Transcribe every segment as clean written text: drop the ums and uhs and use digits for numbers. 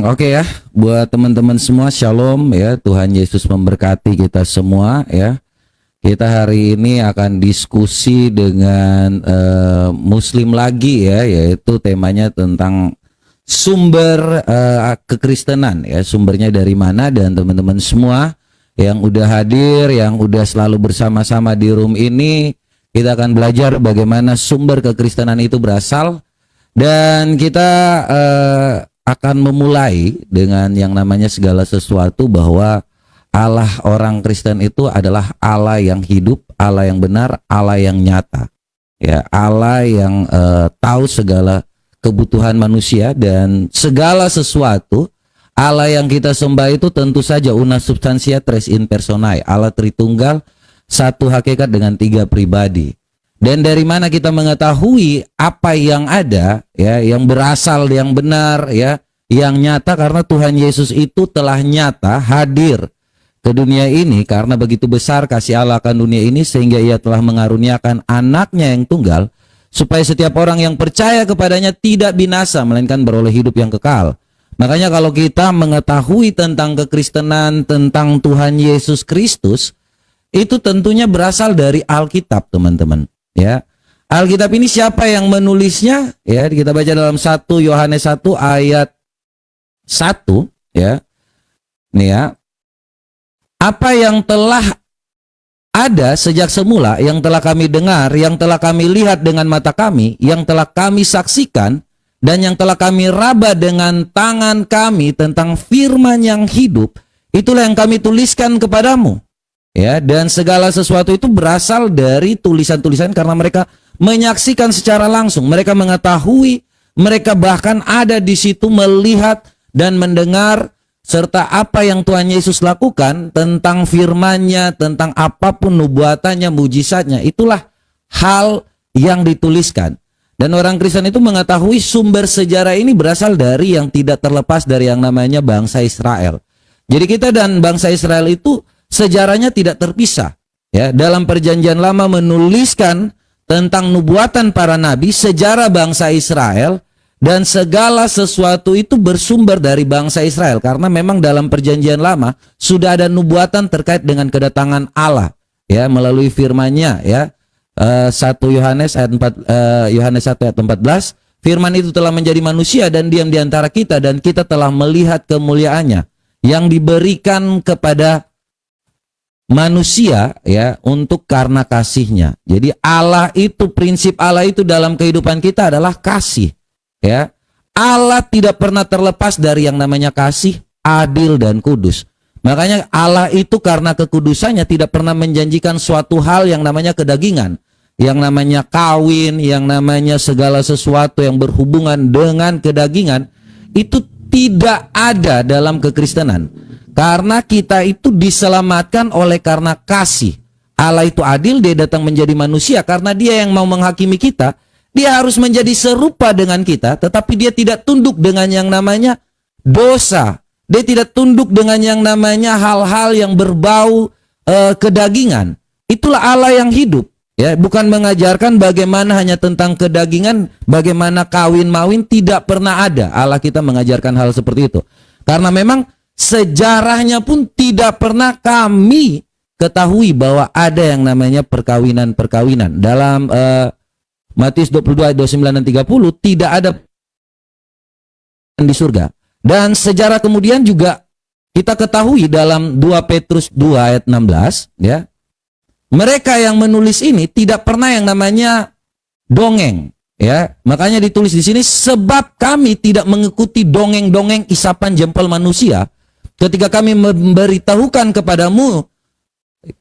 Oke ya, buat teman-teman semua shalom ya, Tuhan Yesus memberkati kita semua ya. Kita hari ini akan diskusi dengan Muslim lagi ya, yaitu temanya tentang sumber kekristenan ya, sumbernya dari mana. Dan teman-teman semua yang udah hadir, yang udah selalu bersama-sama di room ini, kita akan belajar bagaimana sumber kekristenan itu berasal. Dan kita akan memulai dengan yang namanya segala sesuatu, bahwa Allah orang Kristen itu adalah Allah yang hidup, Allah yang benar, Allah yang nyata. Ya, Allah yang tahu segala kebutuhan manusia dan segala sesuatu. Allah yang kita sembah itu tentu saja una substantia tres in personae, Allah Tritunggal, satu hakikat dengan tiga pribadi. Dan dari mana kita mengetahui apa yang ada ya, yang berasal, yang benar ya, yang nyata? Karena Tuhan Yesus itu telah nyata hadir ke dunia ini, karena begitu besar kasih Allah akan dunia ini sehingga Ia telah mengaruniakan anaknya yang tunggal, supaya setiap orang yang percaya kepadanya tidak binasa melainkan beroleh hidup yang kekal. Makanya kalau kita mengetahui tentang kekristenan, tentang Tuhan Yesus Kristus, itu tentunya berasal dari Alkitab, teman-teman. Ya, Alkitab ini siapa yang menulisnya? Ya, kita baca dalam 1 Yohanes 1 ayat 1 ya. Nih ya. Apa yang telah ada sejak semula, yang telah kami dengar, yang telah kami lihat dengan mata kami, yang telah kami saksikan, dan yang telah kami raba dengan tangan kami tentang firman yang hidup, itulah yang kami tuliskan kepadamu. Ya, dan segala sesuatu itu berasal dari tulisan-tulisan karena mereka menyaksikan secara langsung, mereka mengetahui, mereka bahkan ada di situ melihat dan mendengar, serta apa yang Tuhan Yesus lakukan tentang firman-Nya, tentang apapun nubuatannya, mujizatnya, itulah hal yang dituliskan. Dan orang Kristen itu mengetahui sumber sejarah ini berasal dari yang tidak terlepas dari yang namanya bangsa Israel. Jadi kita dan bangsa Israel itu sejarahnya tidak terpisah. Ya, dalam Perjanjian Lama menuliskan tentang nubuatan para nabi, sejarah bangsa Israel, dan segala sesuatu itu bersumber dari bangsa Israel. Karena memang dalam Perjanjian Lama sudah ada nubuatan terkait dengan kedatangan Allah ya, melalui firman-Nya ya. 1 Yohanes ayat 4, Yohanes 1 ayat 14, firman itu telah menjadi manusia dan diam di antara kita, dan kita telah melihat kemuliaannya yang diberikan kepada manusia ya, untuk karena kasihnya. Jadi Allah itu, prinsip Allah itu dalam kehidupan kita adalah kasih ya. Allah tidak pernah terlepas dari yang namanya kasih, adil dan kudus. Makanya Allah itu karena kekudusannya tidak pernah menjanjikan suatu hal yang namanya kedagingan, yang namanya kawin, yang namanya segala sesuatu yang berhubungan dengan kedagingan. Itu tidak ada dalam kekristenan. Karena kita itu diselamatkan oleh karena kasih. Allah itu adil, Dia datang menjadi manusia karena Dia yang mau menghakimi kita. Dia harus menjadi serupa dengan kita, tetapi Dia tidak tunduk dengan yang namanya dosa. Dia tidak tunduk dengan yang namanya hal-hal yang berbau kedagingan. Itulah Allah yang hidup. Ya, bukan mengajarkan bagaimana hanya tentang kedagingan, bagaimana kawin-mawin, tidak pernah ada. Allah kita mengajarkan hal seperti itu. Karena memang sejarahnya pun tidak pernah kami ketahui bahwa ada yang namanya perkawinan-perkawinan. Dalam Matius 22 ayat 29 dan 30 tidak ada di surga. Dan sejarah kemudian juga kita ketahui dalam 2 Petrus 2 ayat 16 ya. Mereka yang menulis ini tidak pernah yang namanya dongeng ya. Makanya ditulis di sini, sebab kami tidak mengikuti dongeng-dongeng isapan jempol manusia ketika kami memberitahukan kepadamu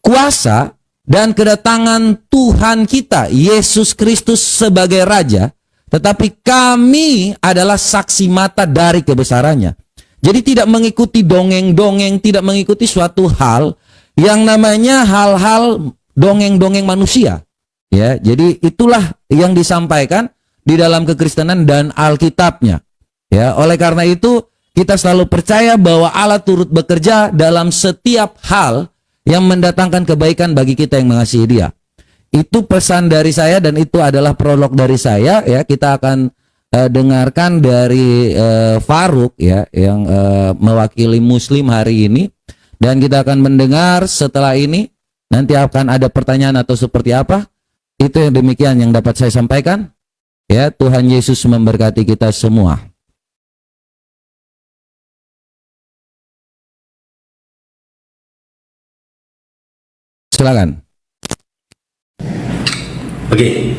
kuasa dan kedatangan Tuhan kita Yesus Kristus sebagai Raja, tetapi kami adalah saksi mata dari kebesarannya. Jadi tidak mengikuti dongeng-dongeng, tidak mengikuti suatu hal yang namanya hal-hal dongeng-dongeng manusia. Ya, jadi itulah yang disampaikan di dalam kekristenan dan Alkitabnya. Ya, oleh karena itu kita selalu percaya bahwa Allah turut bekerja dalam setiap hal yang mendatangkan kebaikan bagi kita yang mengasihi Dia. Itu pesan dari saya dan itu adalah prolog dari saya ya. Kita akan dengarkan dari Faruk ya, yang mewakili Muslim hari ini, dan kita akan mendengar setelah ini. Nanti akan ada pertanyaan atau seperti apa? Itu yang demikian yang dapat saya sampaikan. Ya, Tuhan Yesus memberkati kita semua. Silakan. Oke.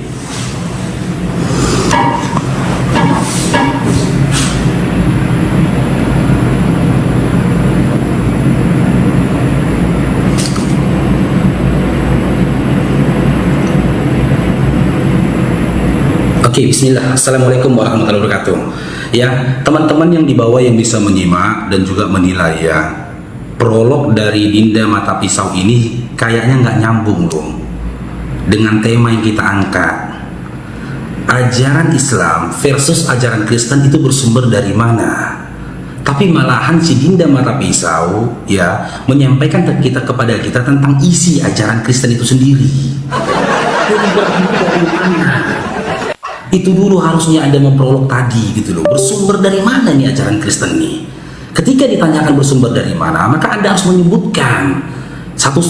Oke, bismillah. Assalamualaikum warahmatullahi wabarakatuh. Ya, teman-teman yang di bawah yang bisa menyimak dan juga menilai ya. Prolog dari Dinda Mata Pisau ini kayaknya nggak nyambung loh dengan tema yang kita angkat. Ajaran Islam versus ajaran Kristen itu bersumber dari mana? Tapi malahan si Dinda Mata Pisau ya menyampaikan kepada kita tentang isi ajaran Kristen itu sendiri. Itu dulu harusnya Anda memprolog tadi gitu loh. Bersumber dari mana nih ajaran Kristen nih? Ketika ditanyakan bersumber dari mana, maka Anda harus menyebutkan satu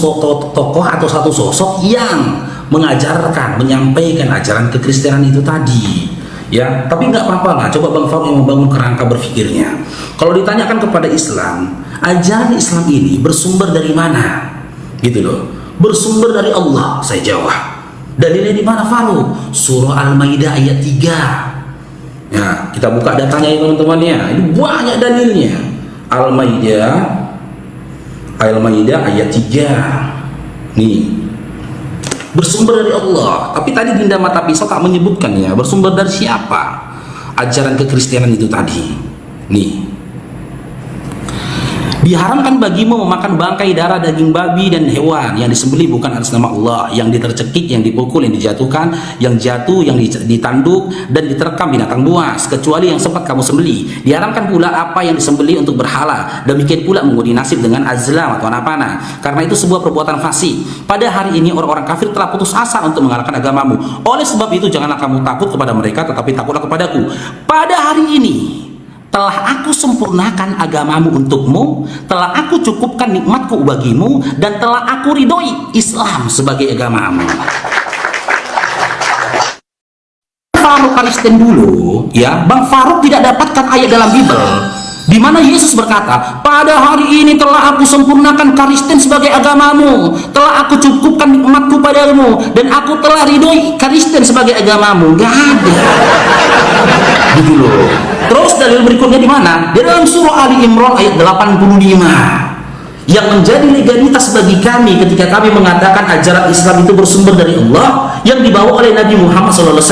tokoh atau satu sosok yang mengajarkan, menyampaikan ajaran kekristenan itu tadi. Ya, tapi nggak apa-apa lah. Coba Bang Faruk yang membangun kerangka berpikirnya. Kalau ditanyakan kepada Islam, ajaran Islam ini bersumber dari mana? Gitu loh. Bersumber dari Allah, saya jawab. Dalilnya di mana Faruk? Surah Al-Maidah ayat 3. Ya, kita buka datanya ya teman-teman ya. Ini banyak dalilnya. Al-Maidah ayat 3. Nih. Bersumber dari Allah. Tapi tadi Dinda Mata Pisau tak menyebutkan ya, bersumber dari siapa ajaran kekristenan itu tadi. Nih. Diharamkan bagimu memakan bangkai, darah, daging babi dan hewan yang disembelih bukan atas nama Allah, yang ditercekik, yang dipukul, yang dijatuhkan, yang jatuh, yang ditanduk dan diterkam binatang buas, kecuali yang sempat kamu sembelih. Diharamkan pula apa yang disembelih untuk berhala. Demikian pula mengundi nasib dengan azlam atau anak-anak, karena itu sebuah perbuatan fasik. Pada hari ini orang-orang kafir telah putus asa untuk mengalahkan agamamu. Oleh sebab itu janganlah kamu takut kepada mereka, tetapi takutlah kepadaku. Pada hari ini telah aku sempurnakan agamamu untukmu, telah aku cukupkan nikmatku bagimu, dan telah aku ridhoi Islam sebagai agamamu. Faruk Kristen dulu, ya, Bang Faruk tidak dapatkan ayat dalam Bible di mana Yesus berkata, pada hari ini telah aku sempurnakan Kristen sebagai agamamu, telah aku cukupkan nikmatku padamu, dan aku telah ridhoi Kristen sebagai agamamu. Gak ada. Gitu loh. Terus dalil berikutnya di mana? Di dalam surah Ali Imran ayat 85. Yang menjadi legalitas bagi kami ketika kami mengatakan ajaran Islam itu bersumber dari Allah yang dibawa oleh Nabi Muhammad SAW.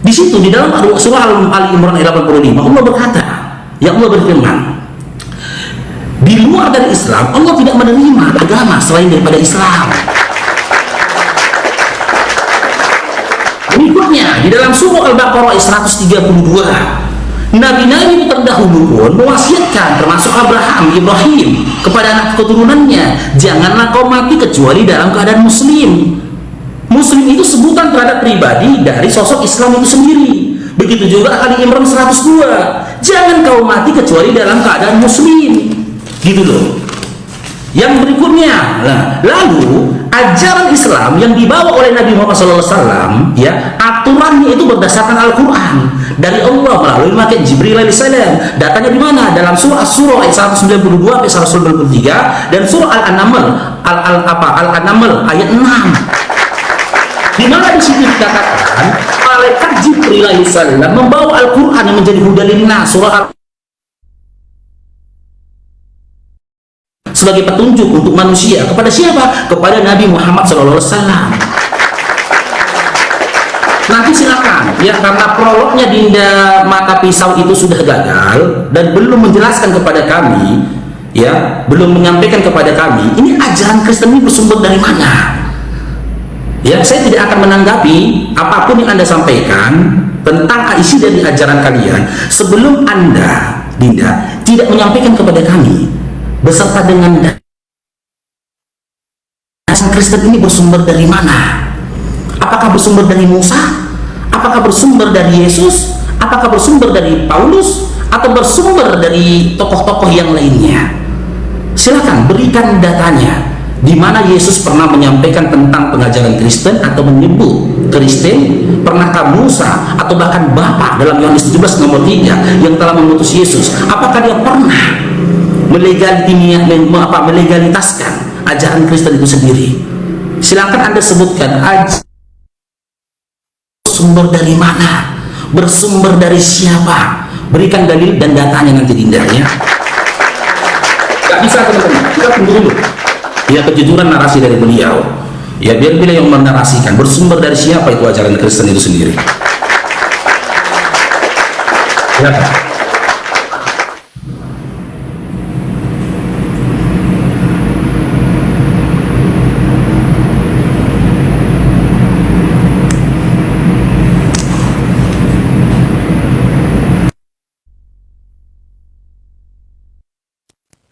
Di situ di dalam surah Ali Imran ayat 85 Allah berkata, ya Allah berfirman, di luar dari Islam Allah tidak menerima agama selain daripada Islam. Berikutnya di dalam surah Al-Baqarah ayat 132, Nabi-nabi terdahulu pun mewasiatkan, termasuk Abraham, Ibrahim, kepada anak keturunannya, janganlah kau mati kecuali dalam keadaan muslim. Muslim itu sebutan terhadap pribadi dari sosok Islam itu sendiri. Begitu juga Ali Imran 102, jangan kau mati kecuali dalam keadaan muslim. Gitu loh. Yang berikutnya, lalu ajaran Islam yang dibawa oleh Nabi Muhammad SAW, ya, aturannya itu berdasarkan Al-Quran dari Allah melalui malaikat Jibril alaihissalam. Datanya di mana? Dalam surah ayat 192 sampai 193 dan surah Al-An'am ayat 6. Di mana di sini dikatakan malaikat Jibril alaihissalam membawa Al-Quran yang menjadi hudalinnas, surah sebagai petunjuk untuk manusia. Kepada siapa? Kepada Nabi Muhammad SAW. Nanti silakan ya, karena prolognya Dinda Mata Pisau itu sudah gagal dan belum menjelaskan kepada kami, ya, belum menyampaikan kepada kami ini ajaran Kristen ini bersumber dari mana. Ya, saya tidak akan menanggapi apapun yang Anda sampaikan tentang isi dari ajaran kalian sebelum Anda, Dinda, tidak menyampaikan kepada kami beserta dengan ajaran Kristen ini bersumber dari mana. Apakah bersumber dari Musa? Apakah bersumber dari Yesus? Apakah bersumber dari Paulus atau bersumber dari tokoh-tokoh yang lainnya? Silakan berikan datanya. Di mana Yesus pernah menyampaikan tentang pengajaran Kristen atau menyebut Kristen? Pernahkah Musa atau bahkan Bapa dalam Yohanes 17 nomor 3 yang telah mengutus Yesus, apakah dia pernah melegalitaskan ajaran Kristen itu sendiri? Silakan Anda sebutkan sumber dari mana, bersumber dari siapa, berikan dalil dan datanya nanti indahnya. Gak bisa teman-teman, kita tunggu dulu ya kejujuran narasi dari beliau ya, biar beliau yang menarasikan bersumber dari siapa itu ajaran Kristen itu sendiri. Silakan.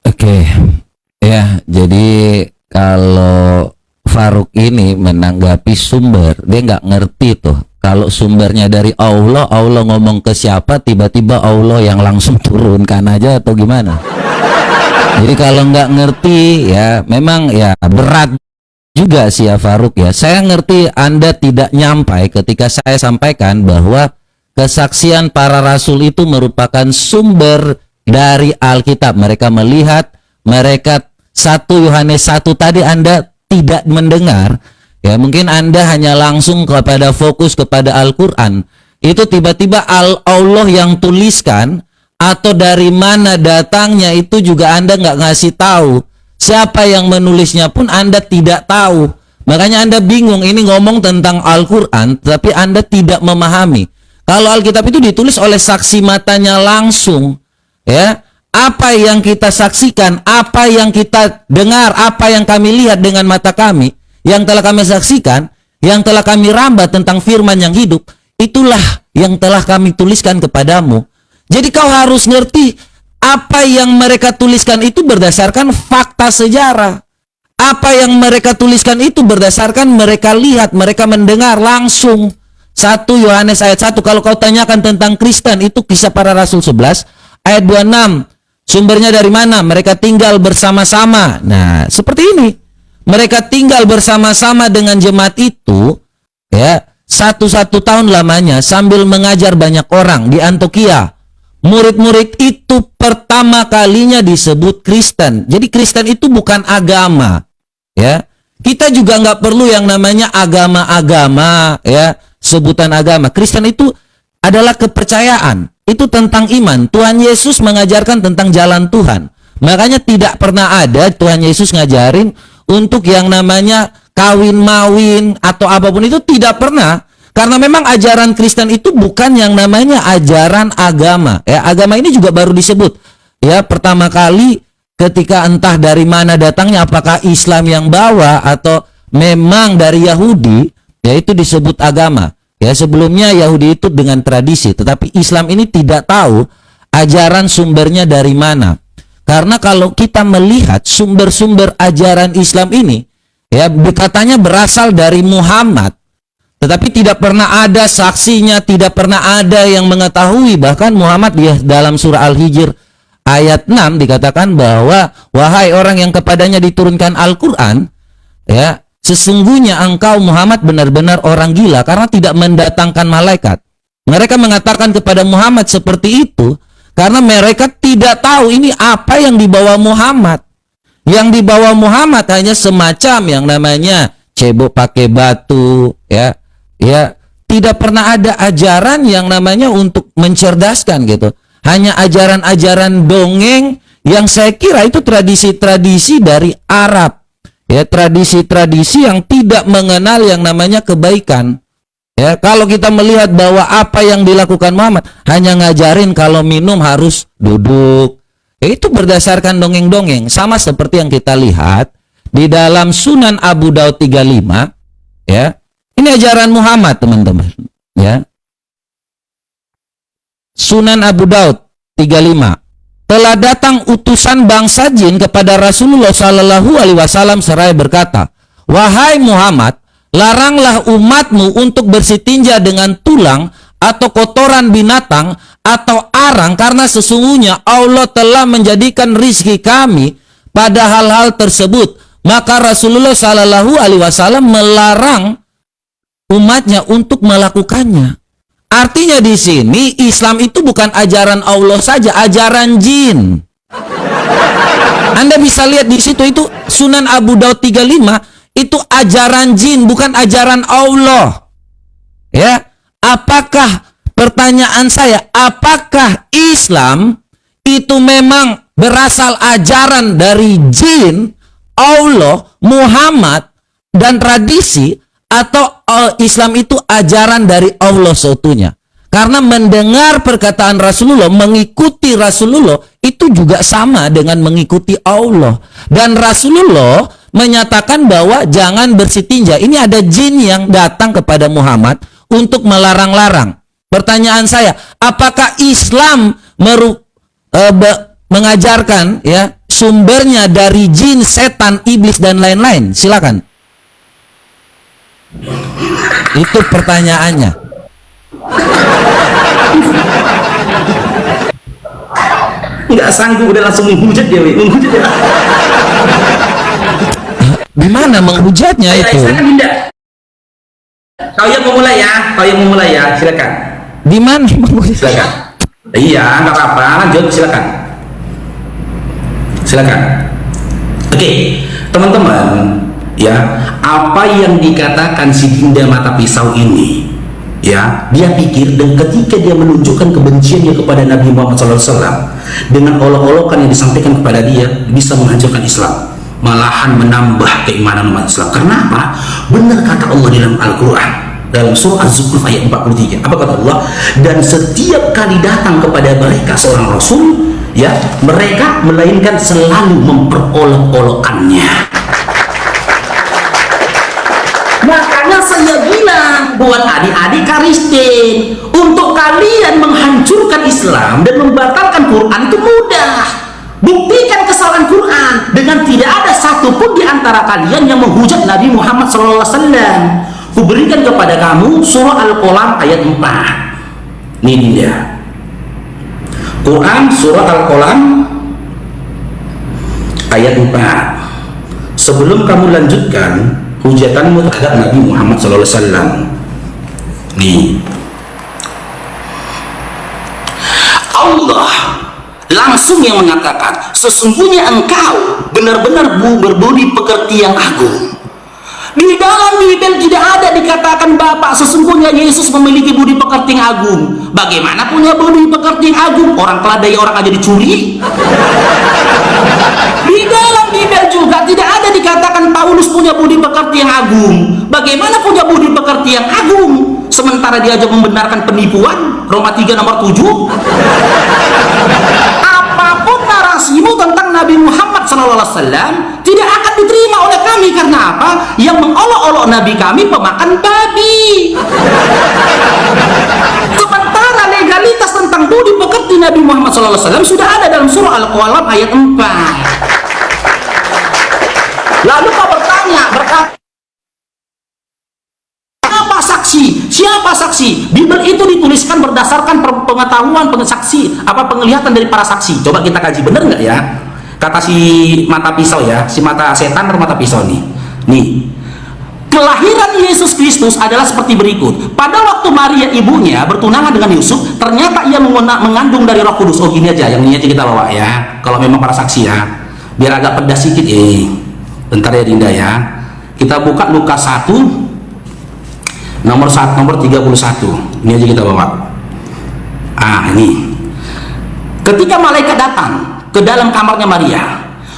Oke, ya, jadi kalau Faruk ini menanggapi sumber, dia nggak ngerti tuh. Kalau sumbernya dari Allah, Allah ngomong ke siapa, tiba-tiba Allah yang langsung turunkan aja atau gimana? Jadi kalau nggak ngerti, ya memang ya berat juga sih ya Faruk ya. Saya ngerti Anda tidak nyampai ketika saya sampaikan bahwa kesaksian para rasul itu merupakan sumber dari Alkitab. Mereka melihat, mereka 1 Yohanes 1 tadi Anda tidak mendengar. Ya, mungkin Anda hanya langsung kepada fokus kepada Al-Quran. Itu tiba-tiba Allah yang tuliskan, atau dari mana datangnya itu juga Anda nggak ngasih tahu. Siapa yang menulisnya pun Anda tidak tahu. Makanya Anda bingung, ini ngomong tentang Al-Quran, tapi Anda tidak memahami. Kalau Alkitab itu ditulis oleh saksi matanya langsung, ya, apa yang kita saksikan, apa yang kita dengar, apa yang kami lihat dengan mata kami, yang telah kami saksikan, yang telah kami ramba tentang firman yang hidup, itulah yang telah kami tuliskan kepadamu. Jadi kau harus ngerti, apa yang mereka tuliskan itu berdasarkan fakta sejarah. Apa yang mereka tuliskan itu berdasarkan mereka lihat, mereka mendengar langsung. 1 Yohanes ayat 1, kalau kau tanyakan tentang Kristen, itu Kisah Para Rasul 11 ayat 26. Sumbernya dari mana? Mereka tinggal bersama-sama. Nah, seperti ini. Mereka tinggal bersama-sama dengan jemaat itu, ya, 1 tahun lamanya sambil mengajar banyak orang di Antioquia. Murid-murid itu pertama kalinya disebut Kristen. Jadi Kristen itu bukan agama, ya. Kita juga nggak perlu yang namanya agama-agama, ya, sebutan agama. Kristen itu adalah kepercayaan. Itu tentang iman. Tuhan Yesus mengajarkan tentang jalan Tuhan. Makanya tidak pernah ada Tuhan Yesus ngajarin untuk yang namanya kawin-mawin atau apapun, itu tidak pernah. Karena memang ajaran Kristen itu bukan yang namanya ajaran agama. Ya, agama ini juga baru disebut. Ya, pertama kali ketika entah dari mana datangnya, apakah Islam yang bawa atau memang dari Yahudi, ya itu disebut agama. Ya, sebelumnya Yahudi itu dengan tradisi, tetapi Islam ini tidak tahu ajaran sumbernya dari mana. Karena kalau kita melihat sumber-sumber ajaran Islam ini, ya katanya berasal dari Muhammad, tetapi tidak pernah ada saksinya, tidak pernah ada yang mengetahui. Bahkan Muhammad di dalam surah Al-Hijr ayat 6 dikatakan bahwa wahai orang yang kepadanya diturunkan Al-Quran, ya, sesungguhnya engkau Muhammad benar-benar orang gila karena tidak mendatangkan malaikat. Mereka mengatakan kepada Muhammad seperti itu karena mereka tidak tahu ini apa yang dibawa Muhammad. Yang dibawa Muhammad hanya semacam yang namanya cebok pakai batu, ya. Ya, tidak pernah ada ajaran yang namanya untuk mencerdaskan gitu. Hanya ajaran-ajaran dongeng yang saya kira itu tradisi-tradisi dari Arab. Ya, tradisi-tradisi yang tidak mengenal yang namanya kebaikan. Ya, kalau kita melihat bahwa apa yang dilakukan Muhammad hanya ngajarin kalau minum harus duduk. Ya, itu berdasarkan dongeng-dongeng, sama seperti yang kita lihat di dalam Sunan Abu Daud 35, ya. Ini ajaran Muhammad, teman-teman, ya. Sunan Abu Daud 35. Telah datang utusan bangsa jin kepada Rasulullah Shallallahu Alaihi Wasallam seraya berkata, wahai Muhammad, laranglah umatmu untuk berstinja dengan tulang atau kotoran binatang atau arang, karena sesungguhnya Allah telah menjadikan rizki kami pada hal-hal tersebut. Maka Rasulullah Shallallahu Alaihi Wasallam melarang umatnya untuk melakukannya. Artinya di sini Islam itu bukan ajaran Allah saja, ajaran jin. Anda bisa lihat di situ, itu Sunan Abu Daud 35, itu ajaran jin, bukan ajaran Allah. Ya, apakah, pertanyaan saya, apakah Islam itu memang berasal ajaran dari jin, Allah, Muhammad, dan tradisi, atau Islam itu ajaran dari Allah seutuhnya? Karena mendengar perkataan Rasulullah, mengikuti Rasulullah, itu juga sama dengan mengikuti Allah. Dan Rasulullah menyatakan bahwa jangan bersitinja. Ini ada jin yang datang kepada Muhammad untuk melarang-larang. Pertanyaan saya, apakah Islam mengajarkan ya sumbernya dari jin, setan, iblis, dan lain-lain? Silakan. Itu pertanyaannya. Nggak sanggup, udah langsung menghujat dia, menghujat dia. Gimana menghujatnya itu? Silakan Dinda. Kau yang memulai ya, silakan. Di mana menghujat? Silakan. Iya, nggak apa-apa, lanjut, silakan. Oke, teman-teman, ya, apa yang dikatakan si Dinda mata pisau ini, ya, dia pikir, dan ketika dia menunjukkan kebenciannya kepada Nabi Muhammad SAW dengan olok-olokan yang disampaikan kepada dia, bisa menghancurkan Islam, malahan menambah keimanan umat Islam. Karena apa? Benar kata Allah di dalam Al-Quran, dalam surah Az-Zukhruf ayat 43. Apa kata Allah? Dan setiap kali datang kepada mereka seorang Rasul, ya, mereka melainkan selalu memperolok-olokannya. Makanya saya bilang buat adik-adik Kristen, untuk kalian menghancurkan Islam dan membatalkan Quran itu mudah. Buktikan kesalahan Quran dengan tidak ada satupun di antara kalian yang menghujat Nabi Muhammad SAW. Kuberikan kepada kamu surah Al-Qalam ayat 4. Ini dia. Quran surah Al-Qalam ayat 4. Sebelum kamu lanjutkan hujatanmu terhadap Nabi Muhammad SAW, nih, Allah langsung yang mengatakan, sesungguhnya engkau benar-benar berbudi pekerti yang agung. Di dalam Bible tidak ada dikatakan Bapak sesungguhnya Yesus memiliki budi pekerti yang agung. Bagaimana punya budi pekerti yang agung? Orang keladai orang aja dicuri. Di dalam Bible juga tidak ada dikatakan Paulus punya budi pekerti yang agung. Bagaimana punya budi pekerti yang agung sementara dia aja membenarkan penipuan? Roma 3 nomor 7. Apapun narasimu tentang Nabi Muhammad SAW tidak akan diterima oleh kami. Karena apa? Yang mengolok-olok Nabi kami pemakan babi. Sementara legalitas tentang budi pekerti Nabi Muhammad SAW sudah ada dalam surah Al-Qalam ayat 4. Lalu kau bertanya, apa saksi? Siapa saksi? Bible itu dituliskan berdasarkan pengetahuan, penglihatan dari para saksi. Coba kita kaji, bener nggak ya? Kata si mata pisau ya, si mata setan atau mata pisau nih. Kelahiran Yesus Kristus adalah seperti berikut. Pada waktu Maria ibunya bertunangan dengan Yusuf, ternyata ia mengandung dari Roh Kudus. Oh, gini aja, yang ini aja kita bawa ya. Kalau memang para saksi ya, biar agak pedas sedikit. Bentar ya Dinda ya. Kita buka Lukas 1 nomor 31. Ini aja kita bawa. Ini. Ketika malaikat datang ke dalam kamarnya Maria,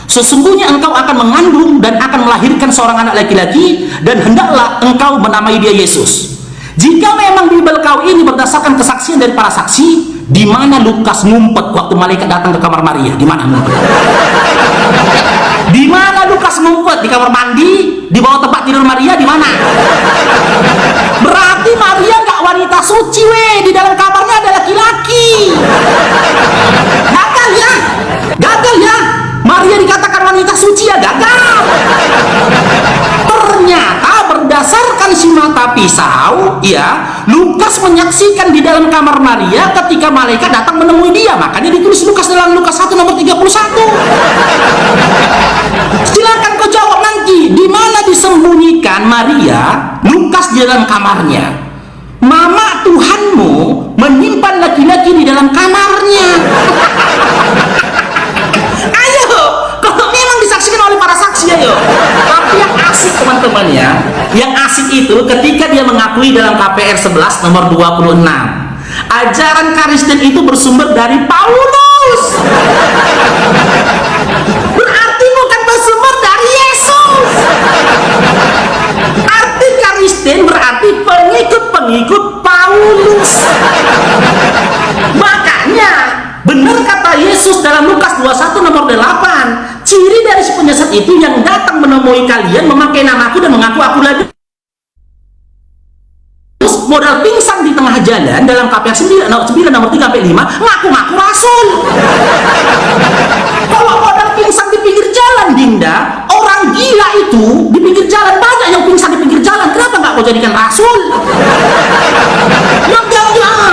sesungguhnya engkau akan mengandung dan akan melahirkan seorang anak laki-laki, dan hendaklah engkau menamai dia Yesus. Jika memang Bible kau ini berdasarkan kesaksian dari para saksi, di mana Lukas ngumpet waktu malaikat datang ke kamar Maria? Di mana ngumpet? Di mana Lukas ngumpet? Di kamar mandi? Di bawah tempat tidur Maria? Di mana? Berarti Maria nggak wanita suci, di dalam kamarnya ada laki-laki. Gagal ya. Maria dikatakan wanita suci ya, gagal. Ternyata berdasarkan kekuatan si mata pisau, ya, Lukas menyaksikan di dalam kamar Maria ketika malaikat datang menemui dia. Makanya ditulis Lukas dalam Lukas 1 nomor 31. Silakan kau jawab nanti, di mana disembunyikan Maria, Lukas di dalam kamarnya. Mama Tuhanmu menyimpan laki-laki di dalam kamarnya. Ayo, kalau memang disaksikan oleh para saksi, ayo. Tapi yang asik teman-teman ya, yang asik itu ketika dia mengakui dalam KPR 11 nomor 26, ajaran Kristen itu bersumber dari Paulus. Berarti bukan bersumber dari Yesus. Arti Kristen berarti pengikut-pengikut Paulus. Makanya benar kata Yesus dalam Lukas 21 nomor 8, ciri dari si penyesat itu yang datang menemui kalian memakai namaku dan mengaku aku lagi. Terus modal pingsan di tengah jalan dalam KPR 9 nomor 3 sampai 5 ngaku-ngaku rasul. Kalau modal pingsan di pinggir jalan, Dinda, orang gila itu di pinggir jalan, banyak yang pingsan di pinggir jalan, kenapa nggak kau jadikan rasul? Yang dia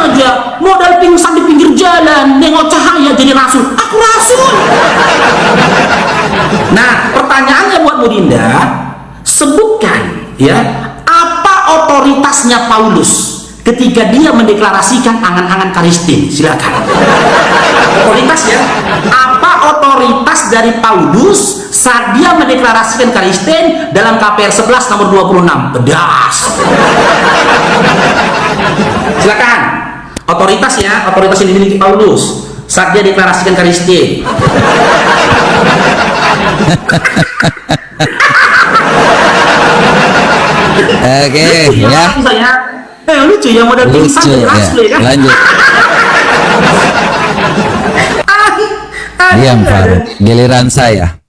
aja modal pingsan di pinggir jalan, nengok cahaya jadi rasul, aku rasul. Nah, pertanyaannya buat Bu Dinda, sebutkan ya, apa otoritasnya Paulus ketika dia mendeklarasikan angan-angan Kristen. Silakan. Otoritas ya, apa otoritas dari Paulus saat dia mendeklarasikan Kristen dalam KPR 11 nomor 26? Pedas. Silakan. Otoritas ya, otoritas yang dimiliki Paulus saat dia deklarasikan Kristen. Oke, ya. Lucu ya, modal pingsan Lucu ya. kan? Lanjut. Diam Faruk, giliran saya.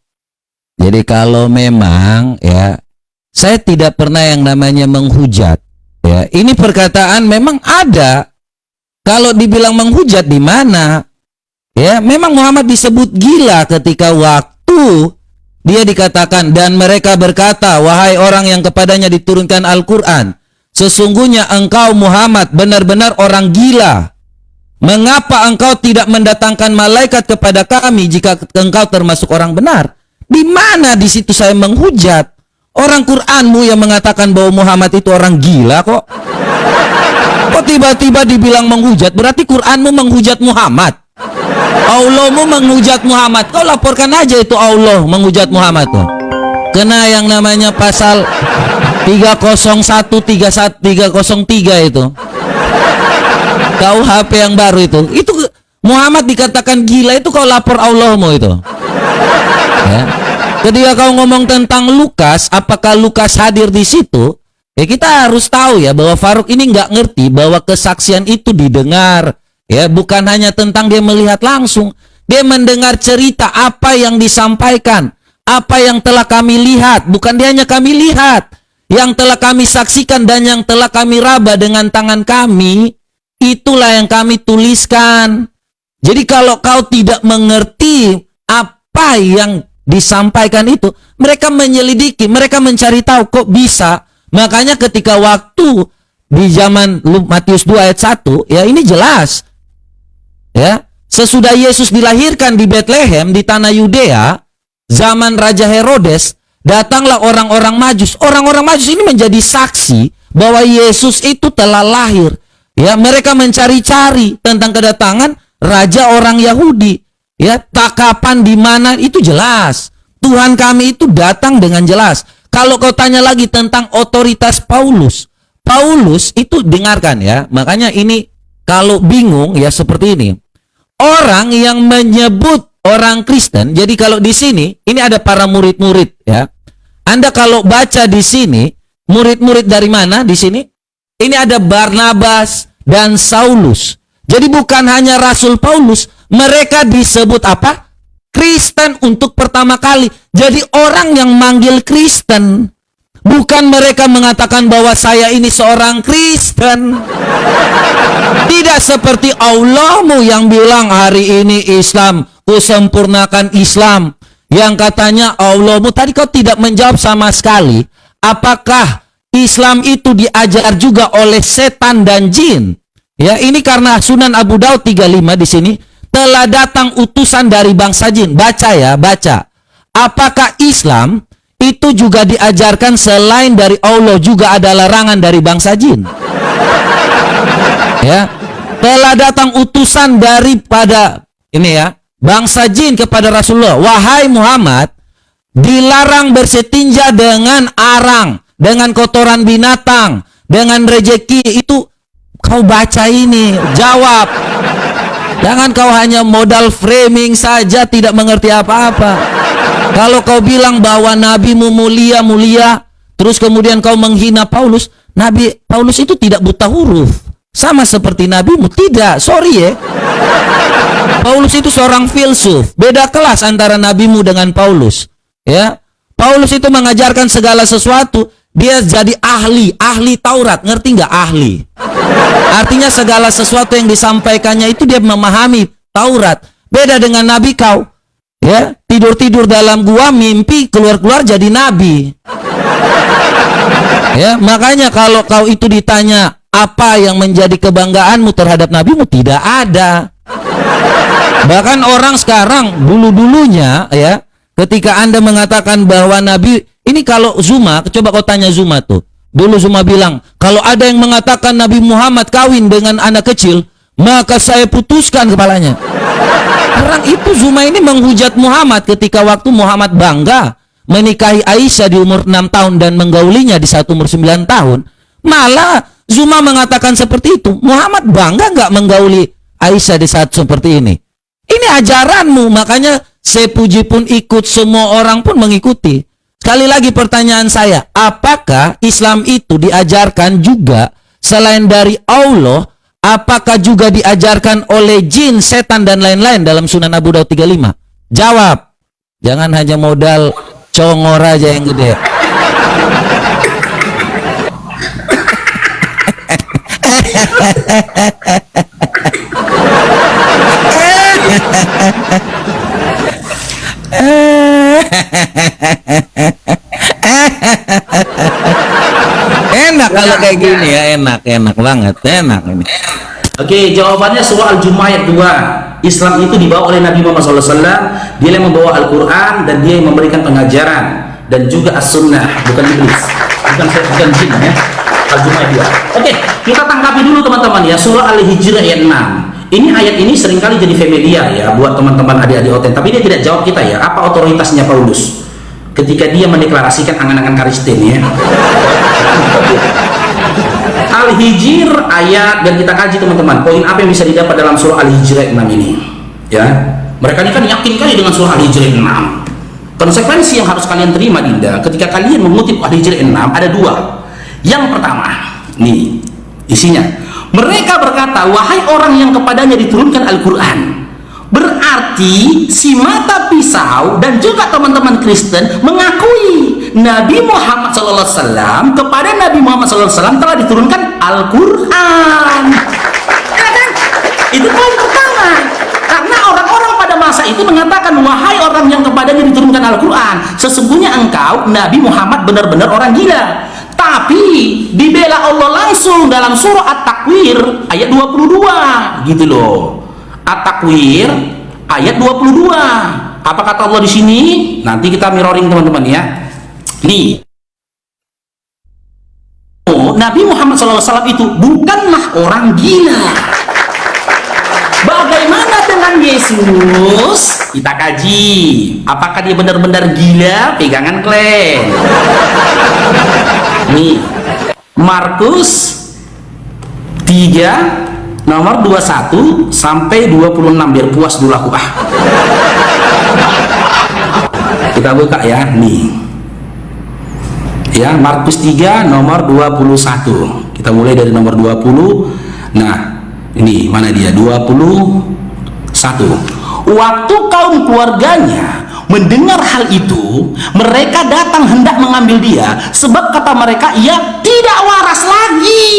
Jadi kalau memang ya, saya tidak pernah yang namanya menghujat. Ya, ini perkataan memang ada. Kalau dibilang menghujat di mana? Ya, memang Muhammad disebut gila ketika waktu dia dikatakan, dan mereka berkata, wahai orang yang kepadanya diturunkan Al-Quran, sesungguhnya engkau Muhammad benar-benar orang gila. Mengapa engkau tidak mendatangkan malaikat kepada kami jika engkau termasuk orang benar? Di mana di situ saya menghujat? Orang Quranmu yang mengatakan bahwa Muhammad itu orang gila kok. Kok tiba-tiba dibilang menghujat? Berarti Quranmu menghujat Muhammad. Allahmu menghujat Muhammad. Kau laporkan aja itu Allah menghujat Muhammad tuh. Kena yang namanya pasal 301 303 itu. KUHP yang baru itu. Itu Muhammad dikatakan gila, itu kau lapor Allahmu itu. Ya. Ketika kau ngomong tentang Lukas, apakah Lukas hadir di situ? Ya kita harus tahu ya bahwa Faruk ini nggak ngerti bahwa kesaksian itu didengar. Ya, bukan hanya tentang dia melihat langsung, dia mendengar cerita apa yang disampaikan, apa yang telah kami lihat, bukan dia hanya kami lihat, yang telah kami saksikan dan yang telah kami raba dengan tangan kami, itulah yang kami tuliskan. Jadi kalau kau tidak mengerti apa yang disampaikan itu, mereka menyelidiki, mereka mencari tahu kok bisa. Makanya ketika waktu di zaman Matius 2 ayat 1, ya ini jelas. Ya, sesudah Yesus dilahirkan di Bethlehem di tanah Yudea, zaman Raja Herodes, datanglah orang-orang Majus. Orang-orang Majus ini menjadi saksi bahwa Yesus itu telah lahir. Ya, mereka mencari-cari tentang kedatangan raja orang Yahudi. Ya, tak kapan di mana itu jelas. Tuhan kami itu datang dengan jelas. Kalau kau tanya lagi tentang otoritas Paulus, Paulus itu dengarkan ya. Makanya ini kalau bingung ya seperti ini. Orang yang menyebut orang Kristen, jadi kalau di sini ini ada para murid-murid ya. Anda kalau baca di sini, murid-murid dari mana di sini? Ini ada Barnabas dan Saulus. Jadi bukan hanya Rasul Paulus, mereka disebut apa? Kristen untuk pertama kali. Jadi orang yang manggil Kristen, bukan mereka mengatakan bahwa saya ini seorang Kristen. Tidak seperti Allahmu yang bilang hari ini Islam, kusempurnakan Islam. Yang katanya Allahmu, tadi kau tidak menjawab sama sekali. Apakah Islam itu diajar juga oleh setan dan jin. Ya, ini karena Sunan Abu Daud 35 di sini, telah datang utusan dari bangsa jin. Baca ya, baca. Apakah Islam itu juga diajarkan selain dari Allah juga ada larangan dari bangsa jin? Ya, telah datang utusan daripada ini ya, bangsa jin kepada Rasulullah. Wahai Muhammad, dilarang bersetinja dengan arang, dengan kotoran binatang, dengan rejeki. Itu kau baca ini, jawab. Jangan kau hanya modal framing saja, tidak mengerti apa-apa. Kalau kau bilang bahwa nabimu mulia, terus kemudian kau menghina Paulus, Nabi Paulus itu tidak buta huruf, sama seperti nabimu. Tidak, sorry ya. Paulus itu seorang filsuf. Beda kelas antara nabimu dengan Paulus. Ya, Paulus itu mengajarkan segala sesuatu. Dia jadi ahli Taurat. Ngerti nggak ahli? Artinya segala sesuatu yang disampaikannya itu dia memahami Taurat. Beda dengan nabi kau. Ya, tidur dalam gua, mimpi keluar jadi nabi. Ya, makanya kalau kau itu ditanya apa yang menjadi kebanggaanmu terhadap nabimu, tidak ada. Bahkan orang sekarang dulunya ya, ketika Anda mengatakan bahwa Nabi, ini kalau Zuma, coba kau tanya Zuma tuh. Dulu Zuma bilang, kalau ada yang mengatakan Nabi Muhammad kawin dengan anak kecil, maka saya putuskan kepalanya. Orang itu Zuma ini menghujat Muhammad ketika waktu Muhammad bangga menikahi Aisyah di umur 6 tahun dan menggaulinya di saat umur 9 tahun. Malah Zuma mengatakan seperti itu. Muhammad bangga nggak menggauli Aisyah di saat seperti ini? Ini ajaranmu, makanya sepuji pun ikut, semua orang pun mengikuti. Sekali lagi pertanyaan saya, apakah Islam itu diajarkan juga selain dari Allah, apakah juga diajarkan oleh jin, setan, dan lain-lain dalam Sunan Abu Daud 35? Jawab. Jangan hanya modal congor aja yang gede. Enak kalau kayak gini ya, enak banget, enak ini. Oke, jawabannya surah Al-Jumu'ah ayat 2. Islam itu dibawa oleh Nabi Muhammad SAW. Dia yang membawa Al-Quran dan dia yang memberikan pengajaran, dan juga As-Sunnah, bukan iblis, bukan jin ya. Al-Jumu'ah ayat 2. Oke, kita tangkapi dulu teman-teman ya, surah Al-Hijr ayat 6. Ini ayat ini seringkali jadi familiar ya buat teman-teman adik-adik OTN, tapi dia tidak jawab kita ya, apa otoritasnya Paulus ketika dia mendeklarasikan angan-angan Kristen ya. Al-Hijr ayat, dan kita kaji teman-teman, poin apa yang bisa didapat dalam surah Al-Hijr ayat 6 ini ya. Mereka ini kan yakin kali dengan surah Al-Hijr ayat 6. Konsekuensi yang harus kalian terima Dinda ketika kalian mengutip Al-Hijr ayat 6 ada dua. Yang pertama, nih isinya, mereka berkata, wahai orang yang kepadanya diturunkan Al-Quran. Berarti si mata pisau dan juga teman-teman Kristen mengakui Nabi Muhammad SAW, kepada Nabi Muhammad SAW telah diturunkan Al-Quran. Ya kan? Itu poin pertama. Karena orang-orang pada masa itu mengatakan, wahai orang yang kepadanya diturunkan Al-Quran, sesungguhnya engkau Nabi Muhammad benar-benar orang gila. Tapi dibela Allah langsung dalam surah At-Takwir ayat 22 gitu loh. At-Takwir ayat 22. Apa kata Allah di sini? Nanti kita mirroring teman-teman ya. Nih. Oh, Nabi Muhammad SAW itu bukanlah orang gila. Bagaimana dengan Yesus? Kita kaji. Apakah dia benar-benar gila? Pegangan klen. Nih, Markus 3 nomor 21 sampai 26, biar puas dulu aku Kita buka ya, nih. Ya, Markus 3 nomor 21. Kita mulai dari nomor 20. Nah, ini mana dia? 21. Waktu kaum keluarganya mendengar hal itu, mereka datang hendak mengambil dia, sebab kata mereka, ia tidak waras lagi.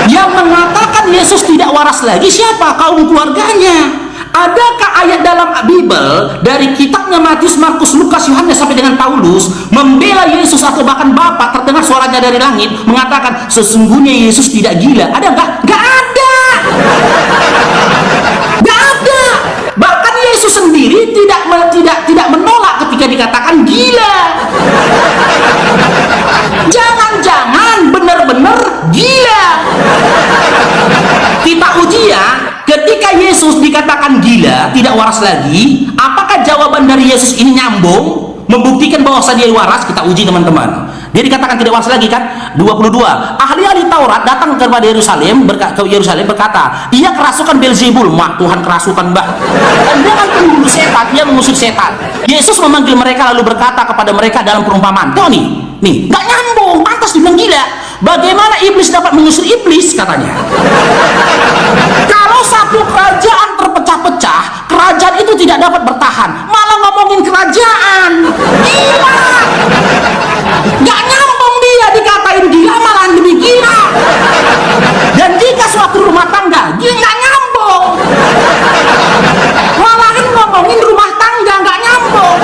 Yang mengatakan Yesus tidak waras lagi siapa? Kaum keluarganya. adakah ayat dalam Bible dari kitabnya Matius, Markus, Lukas, Yohanes sampai dengan Paulus membela Yesus atau bahkan Bapa terdengar suaranya dari langit mengatakan sesungguhnya Yesus tidak gila? Ada nggak? Nggak ada. Nggak ada. Bahkan Yesus sendiri tidak menolak ketika dikatakan gila. Jangan-jangan benar-benar gila. Kita uji ya, ketika Yesus dikatakan gila, tidak waras lagi, apakah jawaban dari Yesus ini nyambung? Membuktikan bahwa dia waras, kita uji teman-teman. Dia dikatakan tidak waras lagi kan? 22. Ahli-ahli Taurat datang kepada Yerusalem, berkata, ia kerasukan Beelzebul, mak Tuhan kerasukan mbak. Dan dengan pemburu setan, dia mengusir setan. Yesus memanggil mereka lalu berkata kepada mereka dalam perumpamaan. Tuh nih, nggak nyambung, pantas dibilang gila. Bagaimana iblis dapat mengusir iblis katanya? Kalau satu kerajaan terpecah-pecah, kerajaan itu tidak dapat bertahan, malah ngomongin kerajaan. Gila. Nggak nyambung, dia dikatain gila malah lebih gila. Dan jika suatu rumah tangga, dia nggak nyambung, malahan ngomongin rumah tangga, nggak nyambung.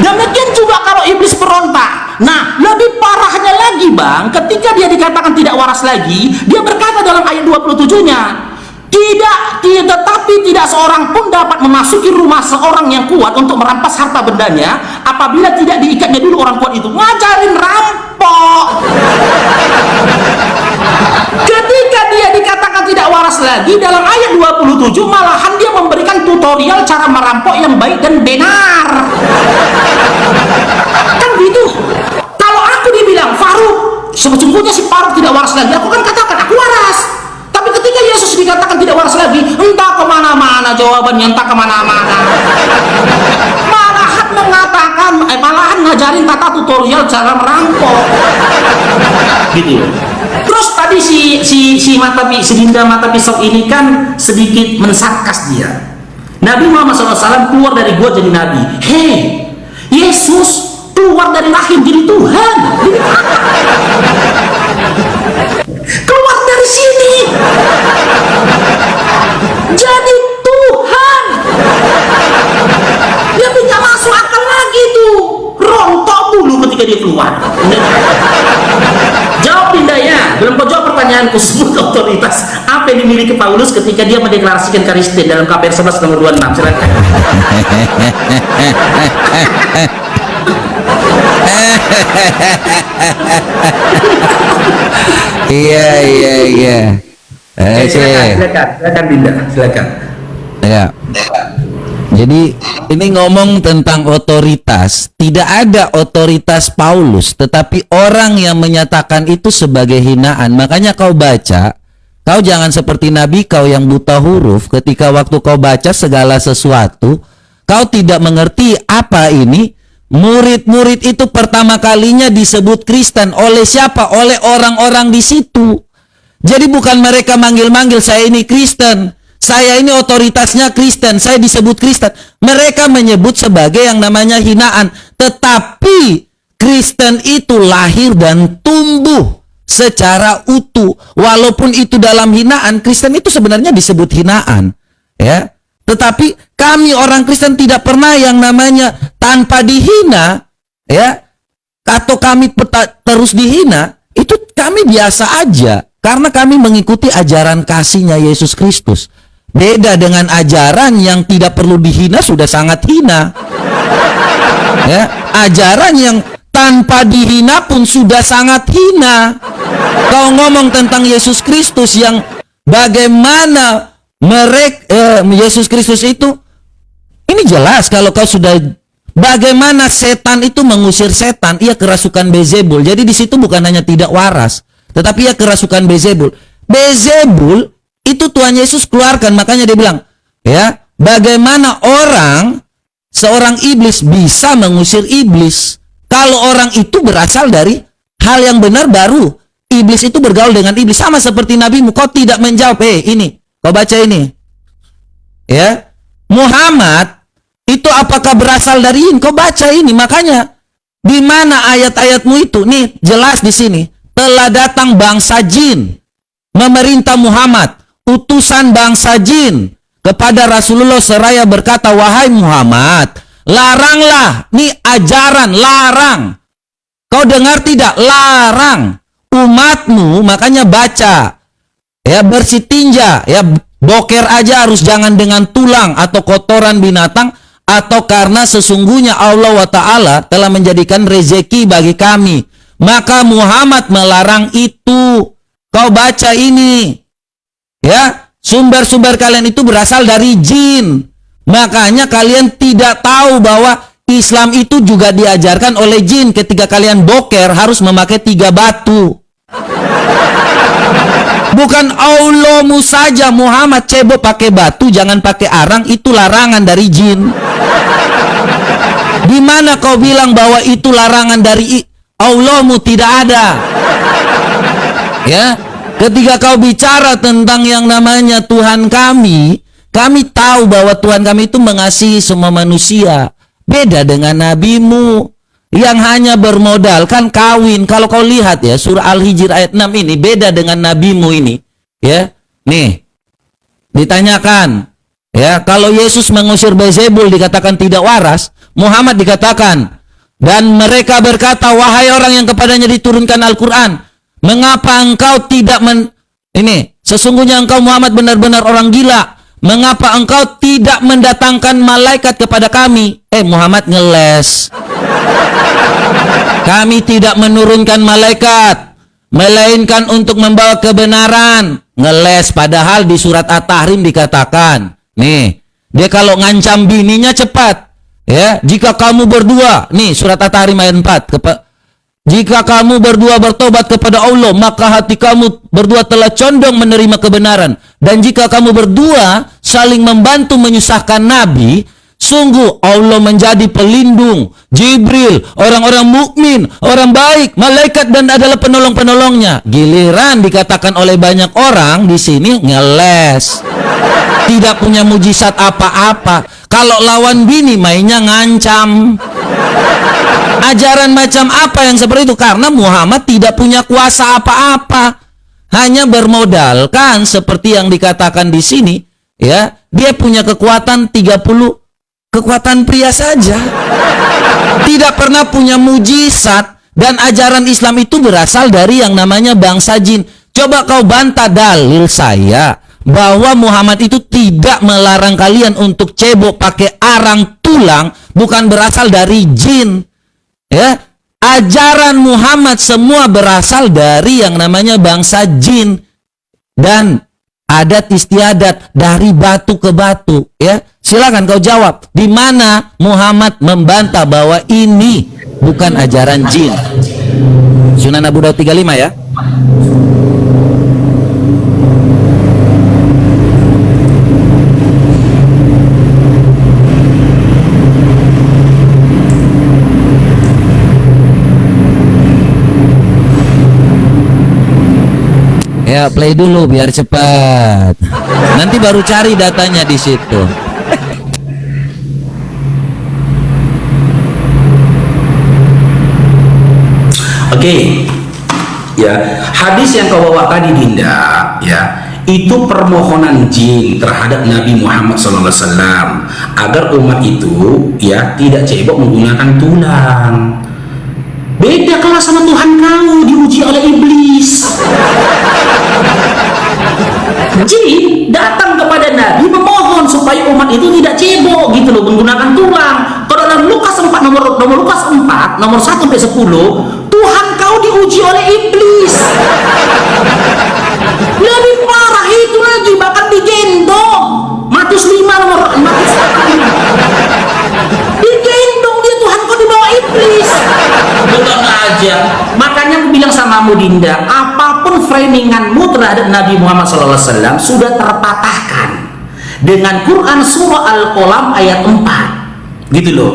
Demikian juga kalau iblis berontak. Nah, lebih parahnya lagi bang, ketika dia dikatakan tidak waras lagi, dia berkata dalam ayat 27-nya, tetapi tidak seorang pun dapat memasuki rumah seorang yang kuat untuk merampas harta bendanya apabila tidak diikatnya dulu orang kuat itu. Ngajarin rampok. Ketika dia dikatakan tidak waras lagi, dalam ayat 27 malahan dia memberikan tutorial cara merampok yang baik dan benar. Kan gitu. Kalau aku dibilang Faruk, sesungguhnya si Faruk tidak waras lagi, aku kan katakan aku waras. Tapi ketika Yesus dikatakan tidak waras lagi, entah kemana-mana jawabannya, entah kemana-mana. Malahan mengatakan, malahan ngajarin tata tutorial cara merampok. Gitu. Terus tadi si Dinda mata pisau ini kan sedikit mensarkas dia. Nabi Muhammad SAW keluar dari gua jadi nabi. Hei, Yesus keluar dari rahim jadi Tuhan. Keluar dari sini jadi Tuhan. Dia tidak masuk akal lagi tuh. Rontok dulu ketika dia keluar. Jawab Dindanya. Belum kau jawab pertanyaanku. Sebut otoritas apa yang dimiliki Paulus ketika dia mendeklarasikan Kristen dalam KPR 11 nomor 26. Silakan. Iya. Silakan Dinda, silakan. Ya. Jadi ini ngomong tentang otoritas, tidak ada otoritas Paulus, tetapi orang yang menyatakan itu sebagai hinaan. Makanya kau baca, kau jangan seperti Nabi kau yang buta huruf, ketika waktu kau baca segala sesuatu, kau tidak mengerti apa ini. Murid-murid itu pertama kalinya disebut Kristen oleh siapa? Oleh orang-orang di situ. Jadi bukan mereka manggil-manggil saya ini Kristen, saya ini otoritasnya Kristen, saya disebut Kristen. Mereka menyebut sebagai yang namanya hinaan. Tetapi Kristen itu lahir dan tumbuh secara utuh. Walaupun itu dalam hinaan, Kristen itu sebenarnya disebut hinaan. Ya. Tetapi kami orang Kristen tidak pernah yang namanya tanpa dihina, ya, atau kami terus dihina, itu kami biasa aja. Karena kami mengikuti ajaran kasihnya Yesus Kristus. Beda dengan ajaran yang tidak perlu dihina sudah sangat hina. Ya, ajaran yang tanpa dihina pun sudah sangat hina. Kau ngomong tentang Yesus Kristus yang bagaimana Yesus Kristus itu, ini jelas kalau kau sudah bagaimana setan itu mengusir setan, ia kerasukan Beelzebul. Jadi di situ bukan hanya tidak waras, tetapi ia kerasukan Beelzebul. Beelzebul itu Tuhan Yesus keluarkan, makanya dia bilang, ya, bagaimana seorang iblis bisa mengusir iblis? Kalau orang itu berasal dari hal yang benar, baru iblis itu bergaul dengan iblis. Sama seperti nabimu, kau tidak menjawab. Ini kau baca ini, ya, Muhammad itu apakah berasal dari ini? Kau baca ini, makanya di mana ayat-ayatmu itu? Nih jelas di sini, telah datang bangsa jin memerintah Muhammad, utusan bangsa jin. kepada Rasulullah seraya berkata, wahai Muhammad, laranglah, nih ajaran, larang. Kau dengar tidak? Larang umatmu, makanya baca, ya bersih tinja, ya boker aja harus jangan dengan tulang atau kotoran binatang, atau karena sesungguhnya Allah wa ta'ala telah menjadikan rezeki bagi kami. Maka Muhammad melarang itu. Kau baca ini, ya, sumber-sumber kalian itu berasal dari jin. Makanya kalian tidak tahu bahwa Islam itu juga diajarkan oleh jin. Ketika kalian boker harus memakai 3 batu. Bukan Allahmu saja, Muhammad cebok pakai batu, jangan pakai arang, itu larangan dari jin. Di mana kau bilang bahwa itu larangan dari Allahmu? Tidak ada. Ya, ketika kau bicara tentang yang namanya Tuhan kami tahu bahwa Tuhan kami itu mengasihi semua manusia. Beda dengan nabimu yang hanya bermodalkan kawin. Kalau kau lihat ya, surah Al-Hijr ayat 6 ini beda dengan nabimu ini. Ya, nih ditanyakan, ya, kalau Yesus mengusir Beelzebul dikatakan tidak waras, Muhammad dikatakan, dan mereka berkata, wahai orang yang kepadanya diturunkan Al-Quran, mengapa engkau tidak sesungguhnya engkau Muhammad benar-benar orang gila. Mengapa engkau tidak mendatangkan malaikat kepada kami? Muhammad ngeles. Kami tidak menurunkan malaikat, melainkan untuk membawa kebenaran. Ngeles, padahal di surat At-Tahrim dikatakan, nih, dia kalau ngancam bininya cepat. Ya, jika kamu berdua, nih surat At-Tahrim ayat 4, jika kamu berdua bertobat kepada Allah, maka hati kamu berdua telah condong menerima kebenaran. Dan jika kamu berdua saling membantu menyusahkan Nabi, sungguh Allah menjadi pelindung, Jibril, orang-orang mukmin, orang baik, malaikat, dan adalah penolong-penolongnya. Giliran dikatakan oleh banyak orang di sini ngeles. Tidak punya mujizat apa-apa. Kalau lawan bini mainnya ngancam. Ajaran macam apa yang seperti itu? Karena Muhammad tidak punya kuasa apa-apa. Hanya bermodalkan seperti yang dikatakan di sini, ya. Dia punya kekuatan 30 kekuatan pria saja. Tidak pernah punya mujizat, dan ajaran Islam itu berasal dari yang namanya bangsa jin. Coba kau bantah dalil saya bahwa Muhammad itu tidak melarang kalian untuk cebok pakai arang tulang, bukan berasal dari jin. Ya, ajaran Muhammad semua berasal dari yang namanya bangsa jin dan adat istiadat dari batu ke batu. Ya, silakan kau jawab di mana Muhammad membantah bahwa ini bukan ajaran jin. Sunan Abu Daud 35 ya. Ya, play dulu biar cepat. Nanti baru cari datanya di situ. Oke. Ya, hadis yang kau bawa tadi Dinda, ya, itu permohonan jin terhadap Nabi Muhammad SAW agar umat itu ya tidak cebok menggunakan tulang. Beda kelas sama Tuhan kau, diuji oleh iblis. Jin datang kepada Nabi memohon supaya umat itu tidak cebok gitu loh menggunakan tulang. Kalau dalam Lukas 4 nomor Lukas 4 nomor 1 sampai 10, Tuhan kau diuji oleh iblis. Lebih parah itu lagi, bahkan digendong. Matius 5 nomor Matius 5. Digendong dia, Tuhan kau dibawa iblis. Betul aja. Makanya aku bilang sama Dinda, apapun framinganmu terhadap Nabi Muhammad SAW sudah terpatahkan dengan Quran surah Al-Qalam ayat 4. Gitu loh.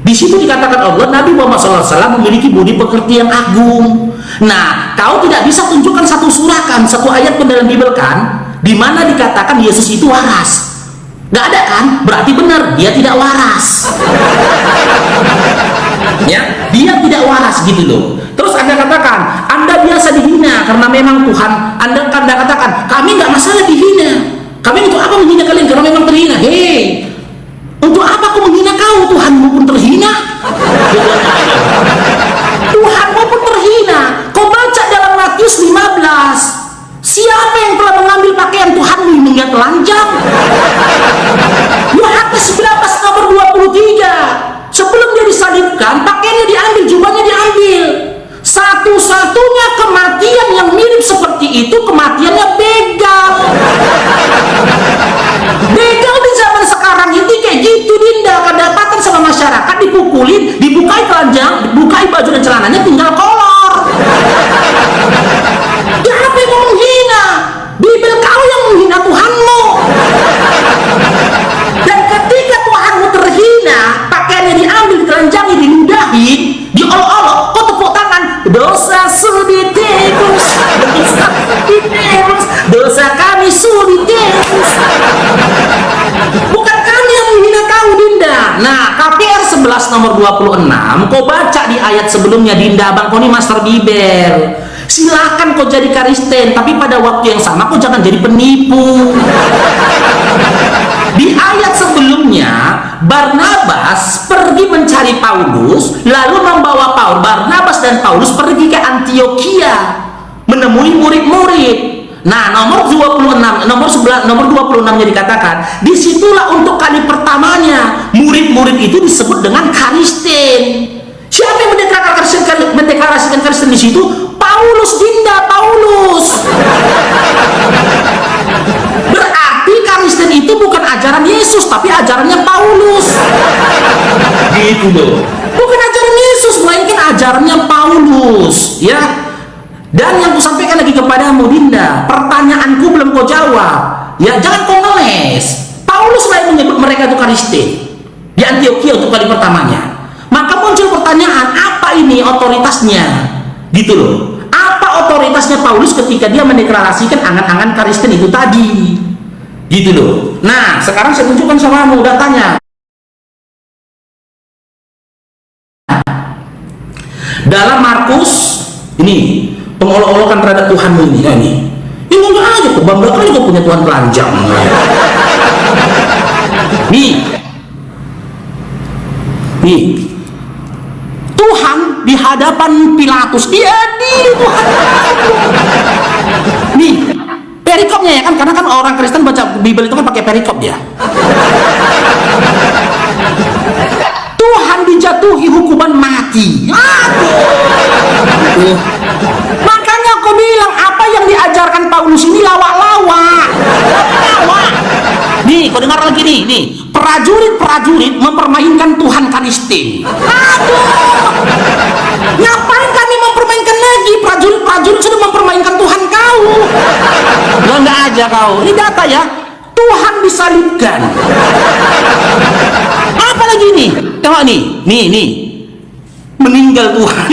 Di situ dikatakan Allah, Nabi Muhammad SAW memiliki budi pekerti yang agung. Nah, kau tidak bisa tunjukkan satu surah kan, satu ayat pun dalam Bible kan, di mana dikatakan Yesus itu waras. Nggak ada kan? Berarti benar, dia tidak waras. Ya, dia tidak waras gitu loh. Terus Anda katakan, Anda biasa dihina karena memang Tuhan. Anda katakan, kami nggak masalah dihina. Kami untuk apa menghina kalian? Karena memang terhina. Hei, untuk apa aku menghina kau? Tuhanmu pun terhina. Tuhanmu pun terhina. Kau baca dalam Matius 15. Siapa yang telah mengambil pakaian Tuhanmu yang dia telanjang? Yohanes 19 nomor 23. Sebelum dia disalibkan, pakaiannya diambil, jubahnya diambil. Satu-satunya kematian yang mirip seperti itu, kematiannya begal. Begal di zaman sekarang itu kayak gitu, Dinda. Kedapatan sama masyarakat, dipukulin, dibukai telanjang, dibukai baju dan celananya, tinggal kolor. Siapa yang mau menghina? Bibel kau yang menghina Tuhanmu. Dan ketika Tuhanmu terhina, pakaiannya diambil, ditelanjangi, diludahin, diolok-olok, kau tepuk tangan. Dosa sudah ditebus, dosa ditebus, dosa kami sudah ditebus. Bukan kami yang menghina kau, Dinda. Nah, KPR 11 nomor 26, kau baca di ayat sebelumnya, Dinda. Abang kau ini master Bibel. Silakan kau jadi Kristen, tapi pada waktu yang sama kau jangan jadi penipu. Di ayat sebelumnya, Barnabas pergi mencari Paulus, lalu membawa Barnabas dan Paulus pergi ke Antioquia menemui murid-murid. Nah, nomor 26, nomor 26-nya dikatakan, disitulah untuk kali pertamanya murid-murid itu disebut dengan Kristen. Siapa yang mendeklarasikan Kristen di situ? Paulus, Dinda, Paulus. Berarti Kristen itu bukan ajaran Yesus, tapi ajarannya Paulus. Gitu loh. Bukan ajaran Yesus, melainkan ajarannya Paulus, ya. Dan yang ku sampaikan lagi kepadamu, Dinda, pertanyaanku belum kau jawab. Ya, jangan kau ngeles. Paulus lah yang menyebut mereka itu Kristen di Antioquia untuk kali pertamanya. Maka muncul pertanyaan, apa ini otoritasnya? Gitu loh. Apa otoritasnya Paulus ketika dia mendeklarasikan angan-angan Kristen itu tadi? Gitu loh. Nah, sekarang saya tunjukkan sama kamu datanya. Dalam Markus, ini pengolok-olokan terhadap Tuhanmu ini. Ya, ini enggak aja tuh, bangga kali kau punya Tuhan telanjang. Nih, Tuhan di hadapan Pilatus, dia diri Tuhan. Nih, perikopnya ya kan, karena kan orang Kristen baca Bible itu kan pakai perikop ya. Tuhan dijatuhi hukuman mati. Aduh. Makanya aku bilang, apa yang diajarkan Paulus ini lawak-lawak. Nih, kau dengar lagi nih. Prajurit-prajurit mempermainkan Tuhan Kristen. Aduh. Ngapain kami mempermainkan lagi? Prajurit-prajurit sudah mempermainkan Tuhan kau. Enggak aja kau. Ini data ya. Tuhan disalibkan. Apa lagi nih? Tengok nih. Meninggal Tuhan.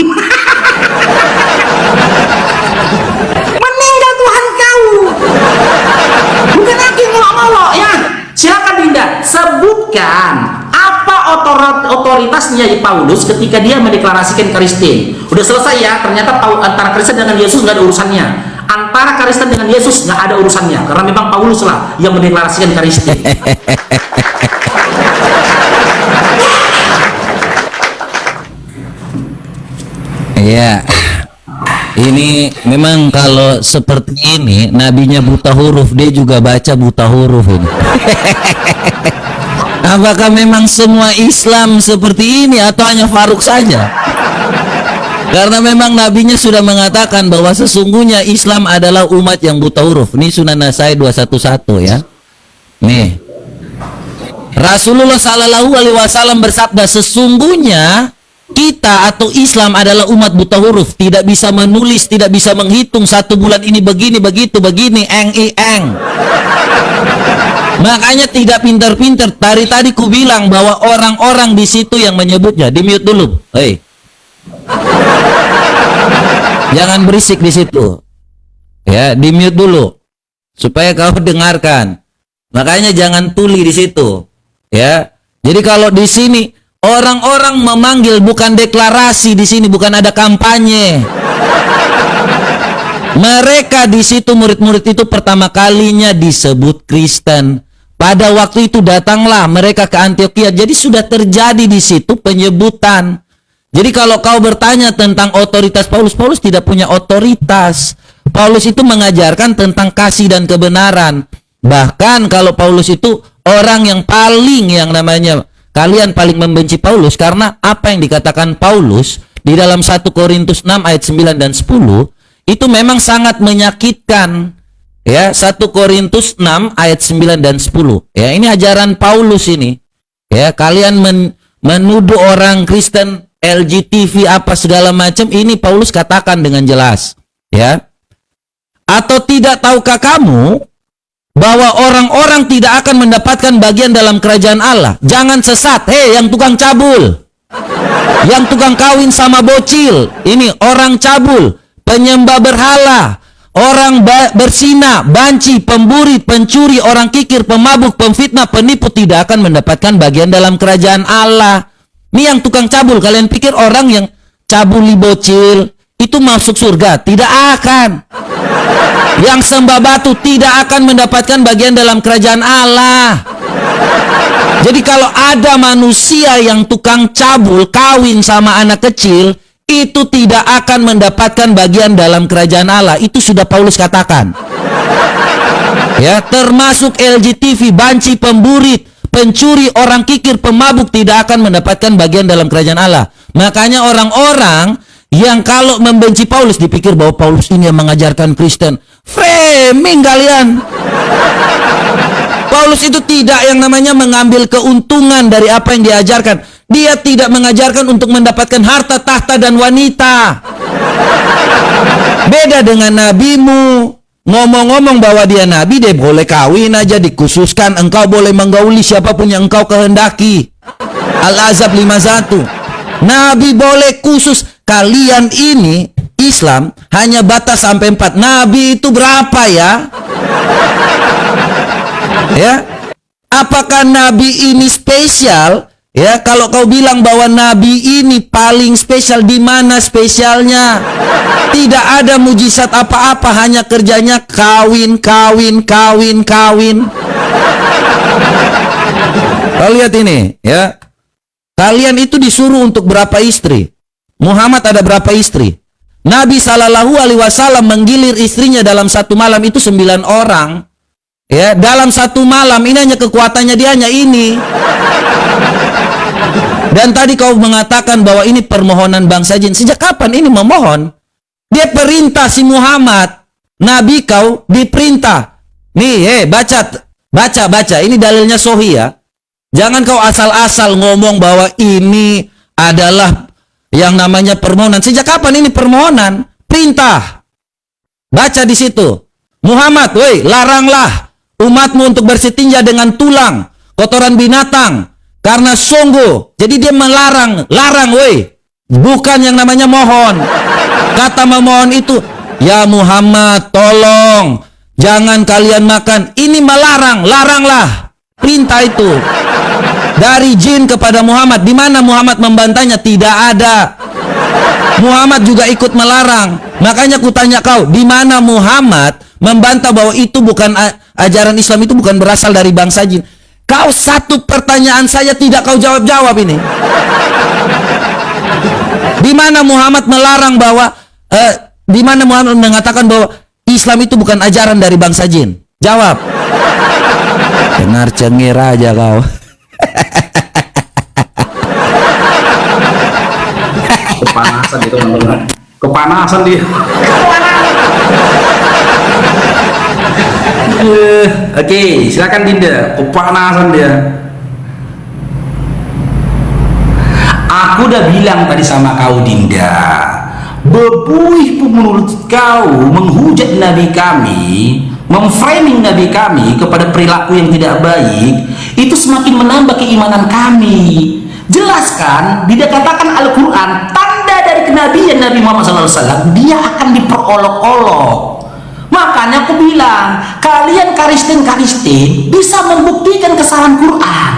Meninggal Tuhan kau. Bukan lagi ngolok-ngolok ya. Silakan Dinda, sebutkan apa otoritasnya Paulus ketika dia mendeklarasikan Kristen. Udah selesai ya, ternyata antara Kristen dengan Yesus nggak ada urusannya. Antara Kristen dengan Yesus nggak ada urusannya, karena memang Paulus lah yang mendeklarasikan Kristen. Iya. Ini memang kalau seperti ini, nabinya buta huruf, dia juga baca buta huruf ini. Apakah memang semua Islam seperti ini atau hanya Faruk saja? Karena memang nabinya sudah mengatakan bahwa sesungguhnya Islam adalah umat yang buta huruf. Ini Sunan Nasai 211 ya. Nih. Rasulullah Shallallahu Alaihi Wasallam bersabda, sesungguhnya kita atau Islam adalah umat buta huruf, tidak bisa menulis, tidak bisa menghitung 1 bulan ini begini, begitu, begini, eng. Makanya tidak pintar-pintar. Tadi ku bilang bahwa orang-orang di situ yang menyebutnya, di mute dulu. Hei. Jangan berisik di situ. Ya, di mute dulu supaya kau dengarkan. Makanya jangan tuli di situ. Ya. Jadi kalau di sini orang-orang memanggil, bukan deklarasi di sini, bukan ada kampanye. Mereka di situ, murid-murid itu pertama kalinya disebut Kristen. Pada waktu itu datanglah mereka ke Antioquia. Jadi sudah terjadi di situ penyebutan. Jadi kalau kau bertanya tentang otoritas Paulus, Paulus tidak punya otoritas. Paulus itu mengajarkan tentang kasih dan kebenaran. Bahkan kalau Paulus itu orang yang namanya kalian paling membenci Paulus karena apa yang dikatakan Paulus di dalam 1 Korintus 6 ayat 9 dan 10 itu memang sangat menyakitkan. Ya, 1 Korintus 6 ayat 9 dan 10. Ya, ini ajaran Paulus ini. Ya, kalian menuduh orang Kristen LGTV apa segala macam, ini Paulus katakan dengan jelas. Ya. Atau tidak tahukah kamu bahwa orang-orang tidak akan mendapatkan bagian dalam kerajaan Allah? Jangan sesat. Hei, yang tukang cabul. Yang tukang kawin sama bocil. Ini orang cabul, penyembah berhala, orang bersina, banci, pemburi, pencuri, orang kikir, pemabuk, pemfitnah, penipu tidak akan mendapatkan bagian dalam kerajaan Allah. Ini yang tukang cabul. Kalian pikir orang yang cabuli bocil itu masuk surga? Tidak akan. Yang sembah batu tidak akan mendapatkan bagian dalam kerajaan Allah. Jadi kalau ada manusia yang tukang cabul, kawin sama anak kecil, itu tidak akan mendapatkan bagian dalam kerajaan Allah. Itu sudah Paulus katakan. Ya, termasuk LGTV, banci, pemburit, pencuri, orang kikir, pemabuk tidak akan mendapatkan bagian dalam kerajaan Allah. Makanya orang-orang yang kalau membenci Paulus dipikir bahwa Paulus ini yang mengajarkan Kristen. Framing kalian. Paulus itu tidak yang namanya mengambil keuntungan dari apa yang diajarkan. Dia tidak mengajarkan untuk mendapatkan harta, tahta, dan wanita. Beda dengan nabimu. Ngomong-ngomong bahwa dia nabi, dia boleh kawin aja, dikhususkan. Engkau boleh menggauli siapapun yang engkau kehendaki. Al-Azab 51. Nabi boleh khusus. Kalian ini, Islam, hanya batas sampai 4. Nabi itu berapa ya? Ya, apakah nabi ini spesial? Ya, kalau kau bilang bahwa nabi ini paling spesial, di mana spesialnya? Tidak ada mujizat apa-apa, hanya kerjanya kawin. Kau lihat ini, ya. Kalian itu disuruh untuk berapa istri? Muhammad ada berapa istri? Nabi Shallallahu Alaihi Wasallam menggilir istrinya dalam satu malam itu 9 orang. Ya, dalam satu malam ini hanya kekuatannya dia hanya ini. Dan tadi kau mengatakan bahwa ini permohonan bangsa jin. Sejak kapan ini memohon? Dia perintah si Muhammad. Nabi kau diperintah. Nih, baca. Ini dalilnya sahih ya. Jangan kau asal-asal ngomong bahwa ini adalah yang namanya permohonan. Sejak kapan ini permohonan? Perintah. Baca di situ. Muhammad, woi, laranglah umatmu untuk bersetinja dengan tulang, kotoran binatang, karena sungguh. Jadi dia larang, woi. Bukan yang namanya mohon. Kata memohon itu, ya Muhammad, tolong, jangan kalian makan. Ini melarang, laranglah. Perintah itu. Dari jin kepada Muhammad. Di mana Muhammad membantahnya? Tidak ada. Muhammad juga ikut melarang. Makanya kutanya kau, di mana Muhammad membantah bahwa itu bukan ajaran Islam, itu bukan berasal dari bangsa jin. Kau satu pertanyaan saya tidak kau jawab ini. Di mana Muhammad melarang bahwa di mana Muhammad mengatakan bahwa Islam itu bukan ajaran dari bangsa jin? Jawab. Dengar cengir aja kau. Kepanasan itu teman-teman. Kepanasan dia. Oke, silakan Dinda. Kepanasan dia. Aku udah bilang tadi sama kau Dinda, bebuih pun menurut kau menghujat Nabi kami, memframing Nabi kami kepada perilaku yang tidak baik, itu semakin menambah keimanan kami. Jelaskan, tidak katakan Al-Quran, tanda dari kenabian Nabi Muhammad SAW, dia akan diperolok-olok. Makanya aku bilang, kalian Kristen bisa membuktikan kesalahan Quran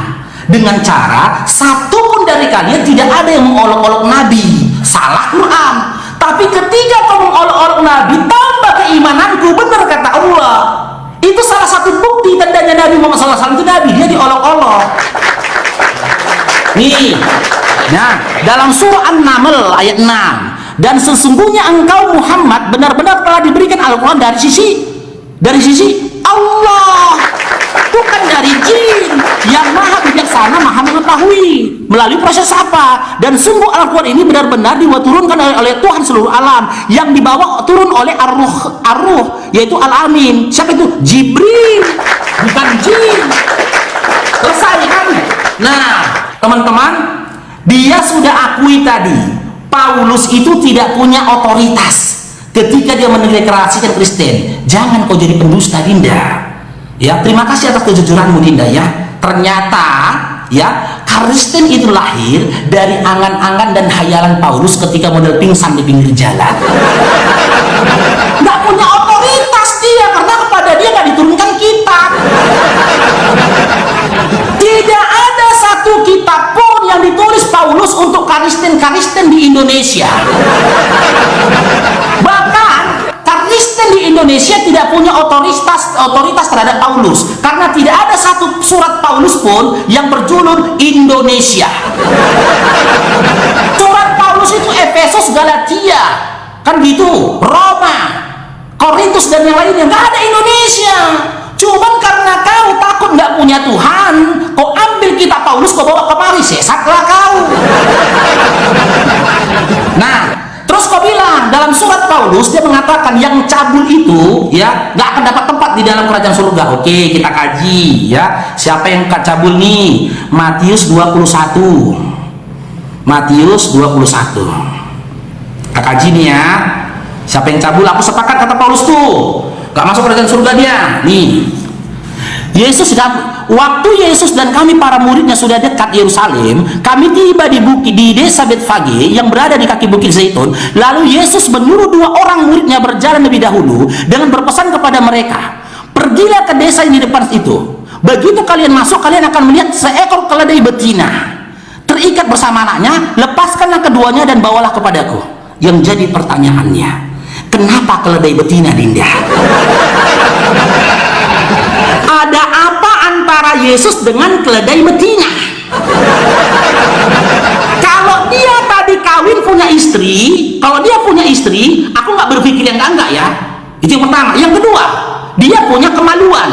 dengan cara satu pun dari kalian tidak ada yang mengolok-olok Nabi. Salah Quran. Tapi ketika kau mengolok-olok Nabi, tambah keimananku, benar kata Allah. Itu salah satu bukti tandanya Nabi Muhammad SAW itu Nabi, dia diolok-olok. Nih, nah dalam surah An-Naml ayat 6, dan sesungguhnya engkau Muhammad benar-benar telah diberikan Al-Quran dari sisi Allah, bukan dari jin yang maha bijaksana, maha mengetahui melalui proses apa. Dan sungguh Al-Quran ini benar-benar diturunkan oleh Tuhan seluruh alam, yang dibawa turun oleh Ar-Ruh, yaitu Al-Amin. Siapa itu? Jibril, bukan jin. Selesai kan? Nah teman-teman, dia sudah akui tadi, Paulus itu tidak punya otoritas ketika dia mendeklarasikan Kristen. Jangan kau jadi pendusta, Dinda. Ya, terima kasih atas kejujuranmu, Dinda. Ya, ternyata ya Kristen itu lahir dari angan-angan dan hayalan Paulus ketika model pingsan di pinggir jalan. Nggak punya otoritas dia, karena kepada dia nggak diturunkan kitab. Tidak ada satu kitab pun yang ditulis Paulus untuk Kristen di Indonesia. Bahkan Kristen di Indonesia tidak punya otoritas terhadap Paulus, karena tidak ada satu surat Paulus pun yang berjulur Indonesia. Surat Paulus itu Efesus, Galatia, kan gitu, Roma, Korintus dan yang lainnya. Nggak ada Indonesia. Cuman karena kau takut nggak punya Tuhan, kau ambil kitab Paulus, kau bawa kemari, sesatlah kau. Nah, terus kau bilang dalam surat Paulus dia mengatakan yang cabul itu ya nggak akan dapat tempat di dalam kerajaan surga. Oke, kita kaji ya. Siapa yang cabul nih? Matius 21. Matius 21. Kita kaji nih ya. Siapa yang cabul? Aku sepakat kata Paulus tuh. Gak masuk kerajaan surga dia. Nih, waktu Yesus dan kami para muridnya sudah dekat Yerusalem, kami tiba di desa Betfage yang berada di kaki bukit Zaitun. Lalu Yesus menyuruh 2 orang muridnya berjalan lebih dahulu dengan berpesan kepada mereka, pergilah ke desa yang di depan itu. Begitu kalian masuk, kalian akan melihat seekor keledai betina terikat bersama anaknya. Lepaskanlah keduanya dan bawalah kepadaku. Yang jadi pertanyaannya, kenapa keledai betina, Dinda? Ada apa antara Yesus dengan keledai betina? Kalau dia tadi kawin punya istri, aku nggak berpikir yang enggak ya. Itu yang pertama. Yang kedua, dia punya kemaluan.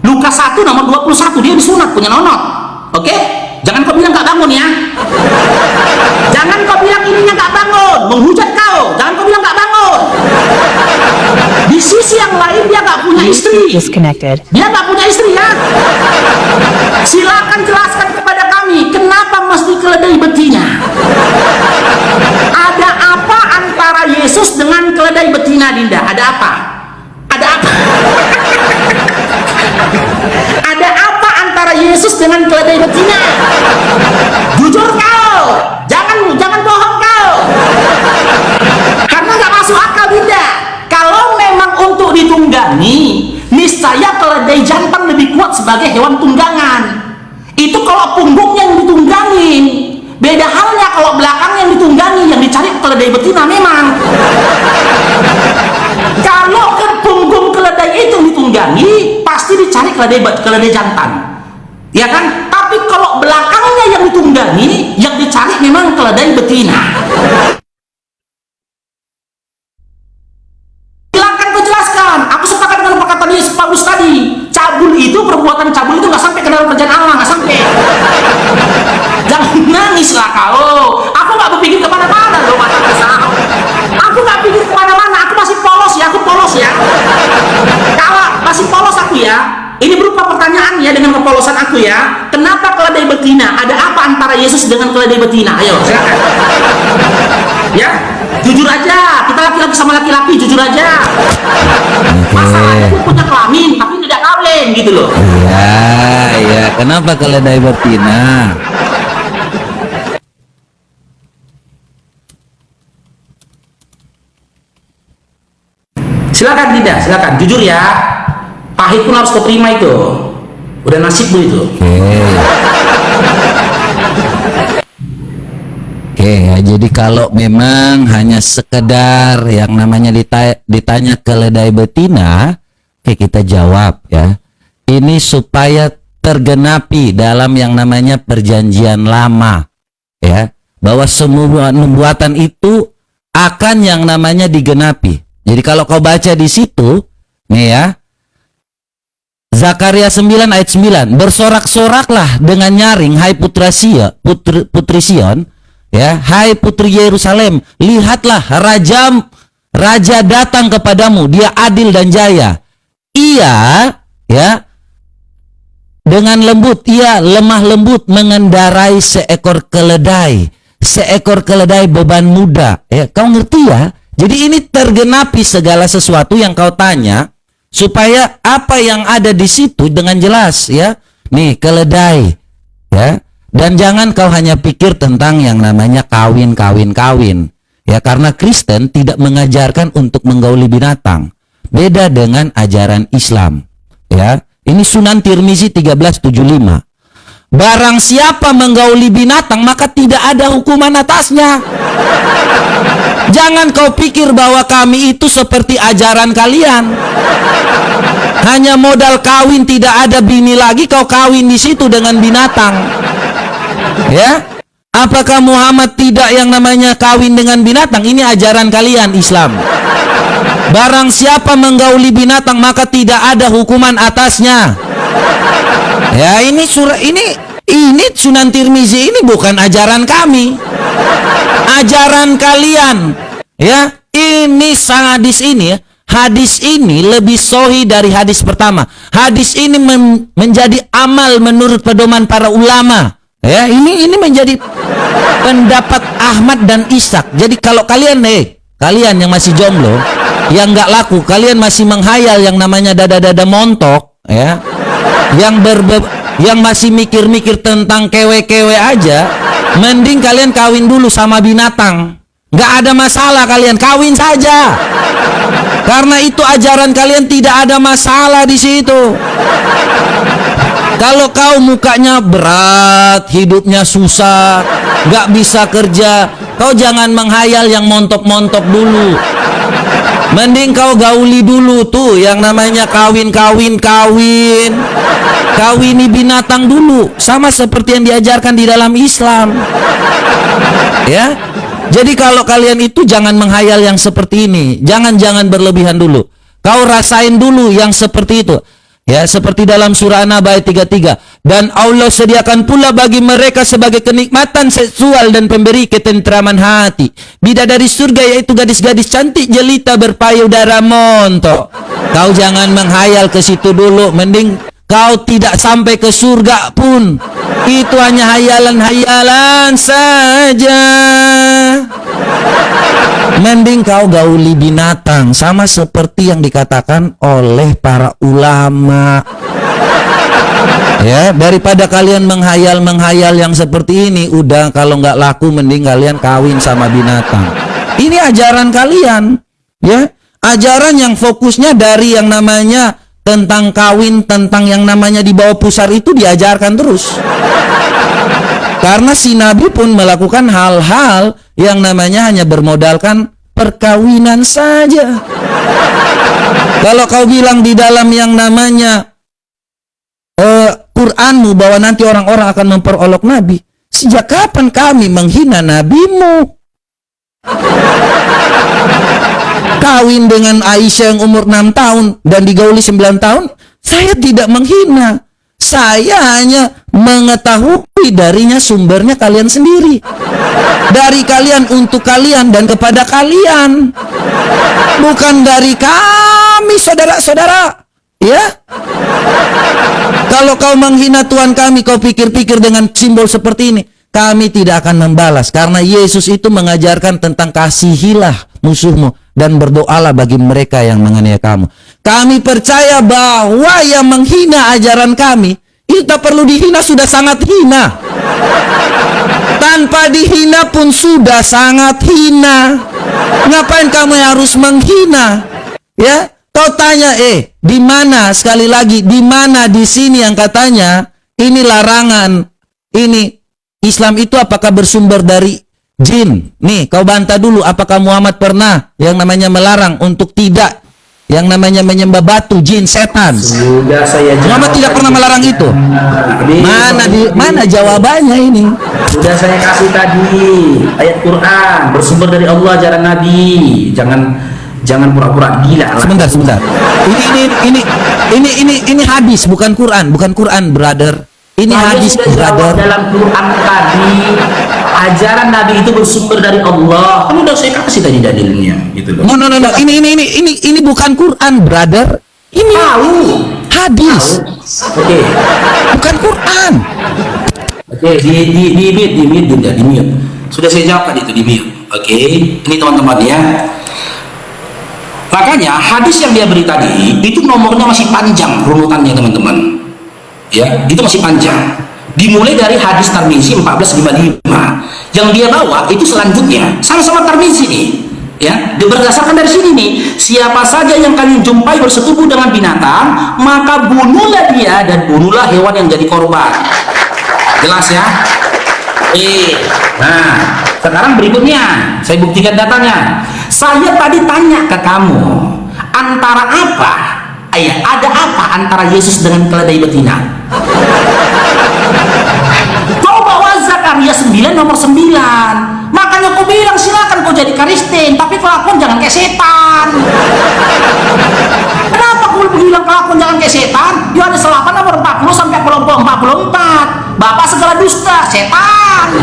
Lukas 1 nomor 21, dia disunat, punya nonot. Oke? Jangan kau bilang nggak bangun ya. Jangan kau bilang ininya nggak bangun, menghujat kau. Jangan kau bilang nggak bangun. Di sisi yang lain dia nggak punya istri. Disconnected. Dia nggak punya istri ya. Silakan jelaskan kepada kami kenapa mesti keledai betina. Ada apa antara Yesus dengan keledai betina, Dinda? Ada apa? Ada apa? Ada apa antara Yesus dengan keledai betina? Jujur kau, jangan bohong kau. Karena nggak masuk akal, Dinda. Kalau memang untuk ditunggangi, niscaya keledai jantan lebih kuat sebagai hewan tunggangan. Itu kalau punggungnya yang ditunggangin. Beda halnya kalau belakang yang ditunggangi, yang dicari keledai betina memang. Kalau ke punggung keledai itu ditunggangi, pasti dicari keledai jantan, ya kan? Tapi kalau belakangnya yang ditunggangi, yang dicari memang keledai betina. Silakan kau jelaskan. Aku sepakat dengan perkataan Yesus Paulus tadi. Perbuatan cabul itu nggak sampai ke dalam kerjaan Allah, nggak sampai. Jangan nangis lah kau. Aku nggak berpikir kemana-mana loh, mata besar. Aku nggak pikir kemana-mana. Aku masih polos ya, Kalau masih polos aku ya. Ini berupa pertanyaan ya, dengan kepolosan aku ya. Kenapa keledai betina? Ada apa antara Yesus dengan keledai betina? Ayo, silakan. Ya, jujur aja. Kita laki-laki sama laki-laki, jujur aja. Masalahnya itu punya kelamin, tapi tidak kawin gitu loh. Iya. Kenapa keledai betina? Silakan tidak, silakan. Jujur ya. Pahit pun harus kau terima itu. Udah nasibmu itu. Oke, ya, jadi kalau memang hanya sekedar yang namanya ditanya keledai betina, oke kita jawab ya. Ini supaya tergenapi dalam yang namanya perjanjian lama, ya, bahwa semua nubuatan itu akan yang namanya digenapi. Jadi kalau kau baca di situ, nih ya, Zakaria 9 ayat 9, bersorak-soraklah dengan nyaring, hai putri Sion, ya, hai putri Yerusalem, lihatlah raja datang kepadamu, dia adil dan jaya. Ia, ya, dengan lembut, ia lemah lembut mengendarai seekor keledai beban muda. Ya, kau ngerti ya? Jadi ini tergenapi segala sesuatu yang kau tanya, supaya apa yang ada di situ dengan jelas ya. Nih keledai ya. Dan jangan kau hanya pikir tentang yang namanya kawin. Ya, karena Kristen tidak mengajarkan untuk menggauli binatang. Beda dengan ajaran Islam. Ya. Ini Sunan Tirmizi 1375. Barang siapa menggauli binatang maka tidak ada hukuman atasnya. Jangan kau pikir bahwa kami itu seperti ajaran kalian. Hanya modal kawin, tidak ada bini lagi, kau kawin di situ dengan binatang. Ya, apakah Muhammad tidak yang namanya kawin dengan binatang? Ini ajaran kalian Islam. Barang siapa menggauli binatang maka tidak ada hukuman atasnya. Ya, ini Sunan Tirmizi ini bukan ajaran kami. Ajaran kalian. Ya, ini hadis ini ya. Hadis ini lebih sahih dari hadis pertama. Hadis ini menjadi amal menurut pedoman para ulama. Ya, ini menjadi pendapat Ahmad dan Ishaq. Jadi kalau kalian yang masih jomblo, yang nggak laku, kalian masih menghayal yang namanya dada-dada montok, ya, yang masih mikir-mikir tentang kewe-kewe aja, mending kalian kawin dulu sama binatang. Nggak ada masalah, kalian kawin saja. Karena itu ajaran kalian, tidak ada masalah di situ. Kalau kau mukanya berat, hidupnya susah, nggak bisa kerja, kau jangan menghayal yang montok-montok dulu. Mending kau gauli dulu tuh yang namanya kawini binatang dulu, sama seperti yang diajarkan di dalam Islam. Ya. Jadi kalau kalian itu jangan menghayal yang seperti ini, jangan berlebihan dulu. Kau rasain dulu yang seperti itu. Ya, seperti dalam surah An-Naba ayat 33. Dan Allah sediakan pula bagi mereka sebagai kenikmatan seksual dan pemberi ketentraman hati bidadari surga, yaitu gadis-gadis cantik jelita berpayudara montok. Kau jangan menghayal ke situ dulu, mending kau tidak sampai ke surga pun. Itu hanya hayalan-hayalan saja. Mending kau gauli binatang, sama seperti yang dikatakan oleh para ulama. Ya, daripada kalian menghayal yang seperti ini, udah kalau nggak laku mending kalian kawin sama binatang. Ini ajaran kalian, ya, ajaran yang fokusnya dari yang namanya tentang kawin, tentang yang namanya di bawah pusar itu diajarkan terus. Karena si Nabi pun melakukan hal-hal yang namanya hanya bermodalkan perkawinan saja. Kalau kau bilang di dalam yang namanya Quranmu bahwa nanti orang-orang akan memperolok Nabi, sejak kapan kami menghina nabimu? Kawin dengan Aisyah yang umur 6 tahun dan digauli 9 tahun, saya tidak menghina. Saya hanya mengetahui darinya, sumbernya kalian sendiri. Dari kalian, untuk kalian, dan kepada kalian. Bukan dari kami, saudara-saudara. Ya? Kalau kau menghina Tuhan kami, kau pikir-pikir dengan simbol seperti ini, kami tidak akan membalas. Karena Yesus itu mengajarkan tentang kasihilah musuhmu dan berdoalah bagi mereka yang menganiaya kamu. Kami percaya bahwa yang menghina ajaran kami, itu tak perlu dihina, sudah sangat hina. Tanpa dihina pun sudah sangat hina. Ngapain kamu harus menghina? Ya, kau tanya, di mana, sekali lagi, di mana di sini yang katanya ini larangan, ini Islam itu apakah bersumber dari Jin, nih kau bantah dulu, apakah Muhammad pernah yang namanya melarang untuk tidak yang namanya menyembah batu, jin, setan? Sudah saya jawab. Muhammad tidak pernah melarang itu. Mana jawabannya ini? Sudah saya kasih tadi ayat Quran bersumber dari Allah, ajaran Nabi. Jangan pura-pura gila lah. Sebentar. Ini hadis, bukan Quran, brother. Ini hadis, brother. Dalam Quran tadi ajaran Nabi itu bersumber dari Allah. Kan udah saya kasih tadi dalilnya, gitu loh. No. Ini bukan Quran, brother. Ini Tahu. hadis. Oke. Bukan Quran. Oke, di mute. Sudah saya jawab tadi itu di mute. Oke, ini teman-teman ya. Makanya hadis yang dia beri tadi itu nomornya masih panjang runutannya, teman-teman. Ya, itu masih panjang. Dimulai dari hadis Tirmizi 1455. Yang dia bawa itu selanjutnya sama-sama Tirmizi nih. Ya, berdasarkan dari sini nih, siapa saja yang kalian jumpai bersetubuh dengan binatang, maka bunuhlah dia dan bunuhlah hewan yang jadi korban. Jelas ya? Nah, sekarang berikutnya saya buktikan datanya. Saya tadi tanya ke kamu, antara apa? Ada apa antara Yesus dengan keledai betina? Kau bawa Zakaria 9 nomor 9. Makanya kau bilang silakan kau jadi Kristen, tapi kelakuan jangan kayak setan. Kenapa kau bilang kelakuan jangan kayak setan? Yohanes 8 nomor 40 sampai 44. Bapak segala dusta, setan.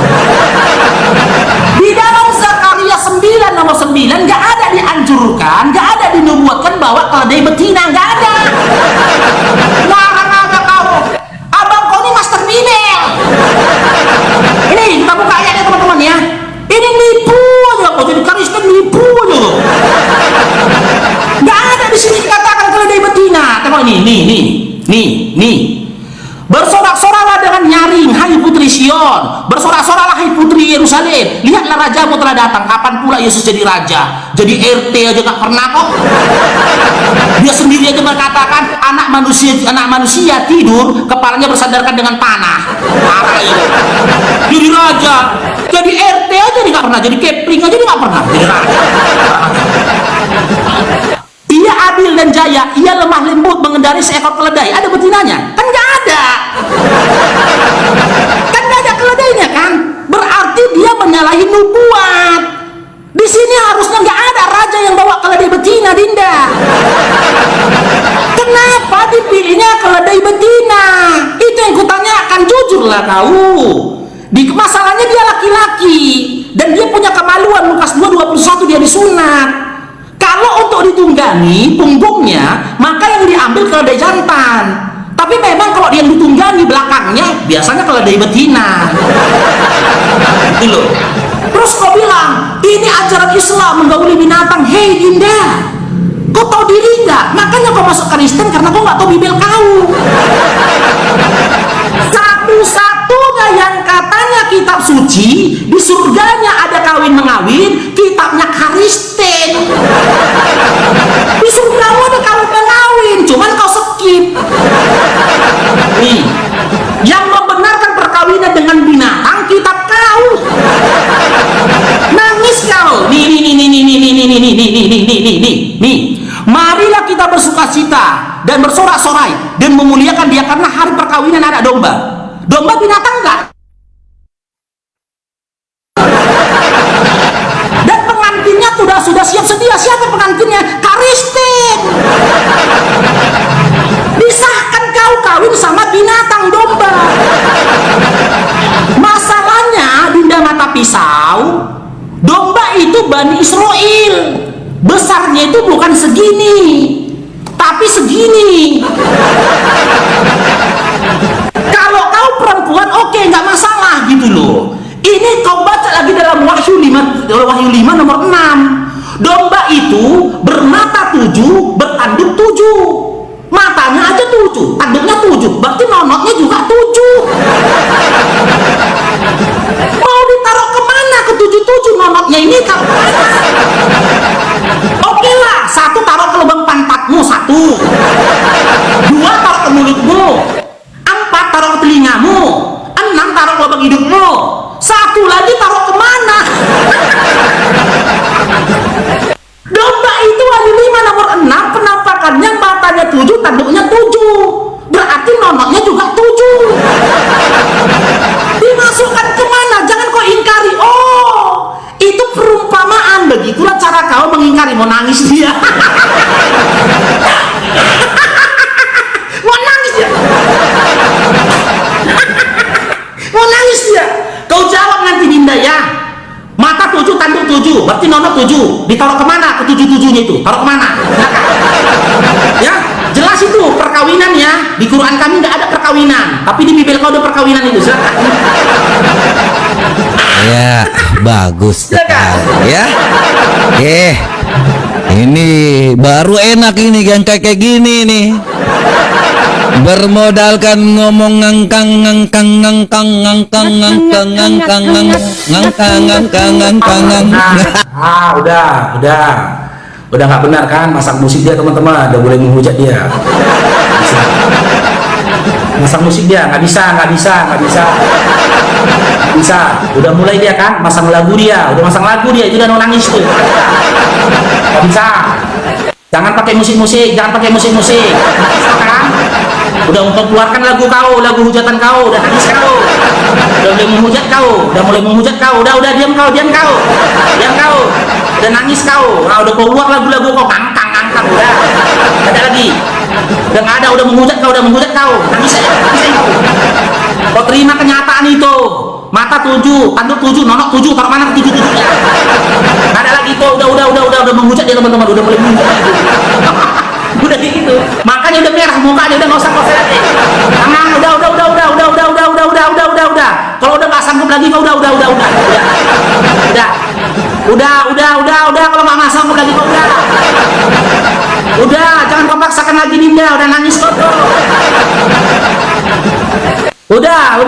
Di dalam Zakaria 9 nomor 9 nggak ada dianjurkan, nggak ada dinubuatkan bahwa keledai betina, nggak ada. Ngarang kamu. Abang kau ini master bibel. Ini kita buka ayatnya teman-teman ya. Ini nipu aja, kau jadi Kristen nipu aja. Nggak ada di sini dikatakan keledai betina. Tengok nih. Bersorak-soraklah dengan nyaring, hai putri Sion. Bersorak-soraklah, hai putri Yerusalem. Lihatlah rajamu telah datang. Kapan pula Yesus jadi raja? Jadi RT aja gak pernah kok. Dia sendiri aja mengatakan anak manusia tidur, kepalanya bersandarkan dengan tanah. Parah ya. Jadi raja, jadi RT aja dia gak pernah. Jadi kepling aja dia gak pernah. Jadi raja. Ia adil dan jaya, ia lemah lembut mengendarai seekor keledai. Ada betinanya? Kan nggak ada. Kan nggak ada keledainya kan? Berarti dia menyalahi nubuat. Di sini harusnya nggak ada raja yang bawa keledai betina, Dinda. Kenapa dipilihnya keledai betina? Itu yang kutanyakan, jujurlah kau. Masalahnya dia laki-laki dan dia punya kemaluan. Lukas 2:21 dia disunat. Kalau untuk ditunggangi punggungnya, maka yang diambil keledai jantan. Tapi memang kalau dia ditunggangi belakangnya, biasanya keledai betina. Gitu loh. Terus kau bilang, ini ajaran Islam menggauli binatang. Hei Dinda, kau tahu diri nggak? Makanya kau masuk Kristen karena kau nggak tahu Bibel kau. Satu-satunya yang katanya kitab suci, di surganya ada kawin mengawin, kitabnya Kristen. Di surgamu ada kawin mengawin, cuman kau skip. Nih, yang membenarkan perkawinan dengan binatang kitab kau. Nangis kau. Nih. Marilah kita bersukacita dan bersorak-sorai dan memuliakan dia karena hari perkawinan anak domba. Domba binatang enggak? Dan pengantinnya sudah siap sedia. Siapa pengantinnya? Kristen. Disahkan kau kawin sama binatang domba. Masalahnya Dinda mata pisau, domba itu Bani Israel. Besarnya itu bukan segini, tapi segini. Kalau kau perempuan, oke, nggak masalah gitu loh. Ini kau baca lagi dalam Wahyu 5 nomor 6. Domba itu bermata 7, bertanduk 7. Matanya aja 7, tanduknya 7, berarti nonotnya juga 7. Mau ditaruh kemana ke 7 nonotnya ini? Taruh kemana? Oke lah, 1 taruh ke lubang pantatmu, 1. 2 taruh ke mulutmu, 4 taruh ke telingamu, 6 taruh ke lubang hidungmu, 1 lagi taruh kemana? matanya 7, tanduknya 7. Berarti nonoknya juga 7. Dimasukkan kemana? Jangan kau ingkari. Oh, itu perumpamaan. Begitulah cara kau mengingkari. Mau nangis dia. Mau nangis dia. Mau nangis dia. Kau jawab nanti Dinda ya. Mata 7, tanduk 7, berarti nono 7. Ditaruh kemana ke 7-7-nya itu? Taruh kemana? Ya, jelas itu perkawinannya. Di Quran kami nggak ada perkawinan, tapi di Bibel kau ada perkawinan itu. Silakan. Ya, bagus sekali ya. Ini baru enak ini yang kayak gini nih. Bermodalkan ngomong ngangkang. Udah nggak benar kan masak musik dia teman-teman. Udah boleh menghujat dia. Masak musik dia nggak bisa. Udah mulai dia kan masang lagu dia. Udah masang lagu dia itu udah nangis tuh. Nggak bisa. Jangan pakai musik-musik. Kan? Udah keluarkan lagu kau, lagu hujatan kau, udah nangis kau, udah mulai menghujat kau, udah diam kau, udah nangis kau, udah keluar lagu-lagu kau, ngangkang, udah ada lagi, udah nggak ada, udah menghujat kau, nangis aja kau. Kau terima kenyataan itu, mata 7, tanduk 7, nonok 7, taruh mana 7-7-nya? Nggak ada lagi itu, udah menghujat ya teman-teman, udah mulai menghujat. Udah gitu, makanya udah merah mukanya, udah nggak usah kau lagi. Tangan, udah. Kalau udah nggak sanggup lagi, kau udah. Kalau nggak sanggup lagi, kau udah. Jangan kau paksakan lagi Dinda, udah nangis kau tuh. Udah.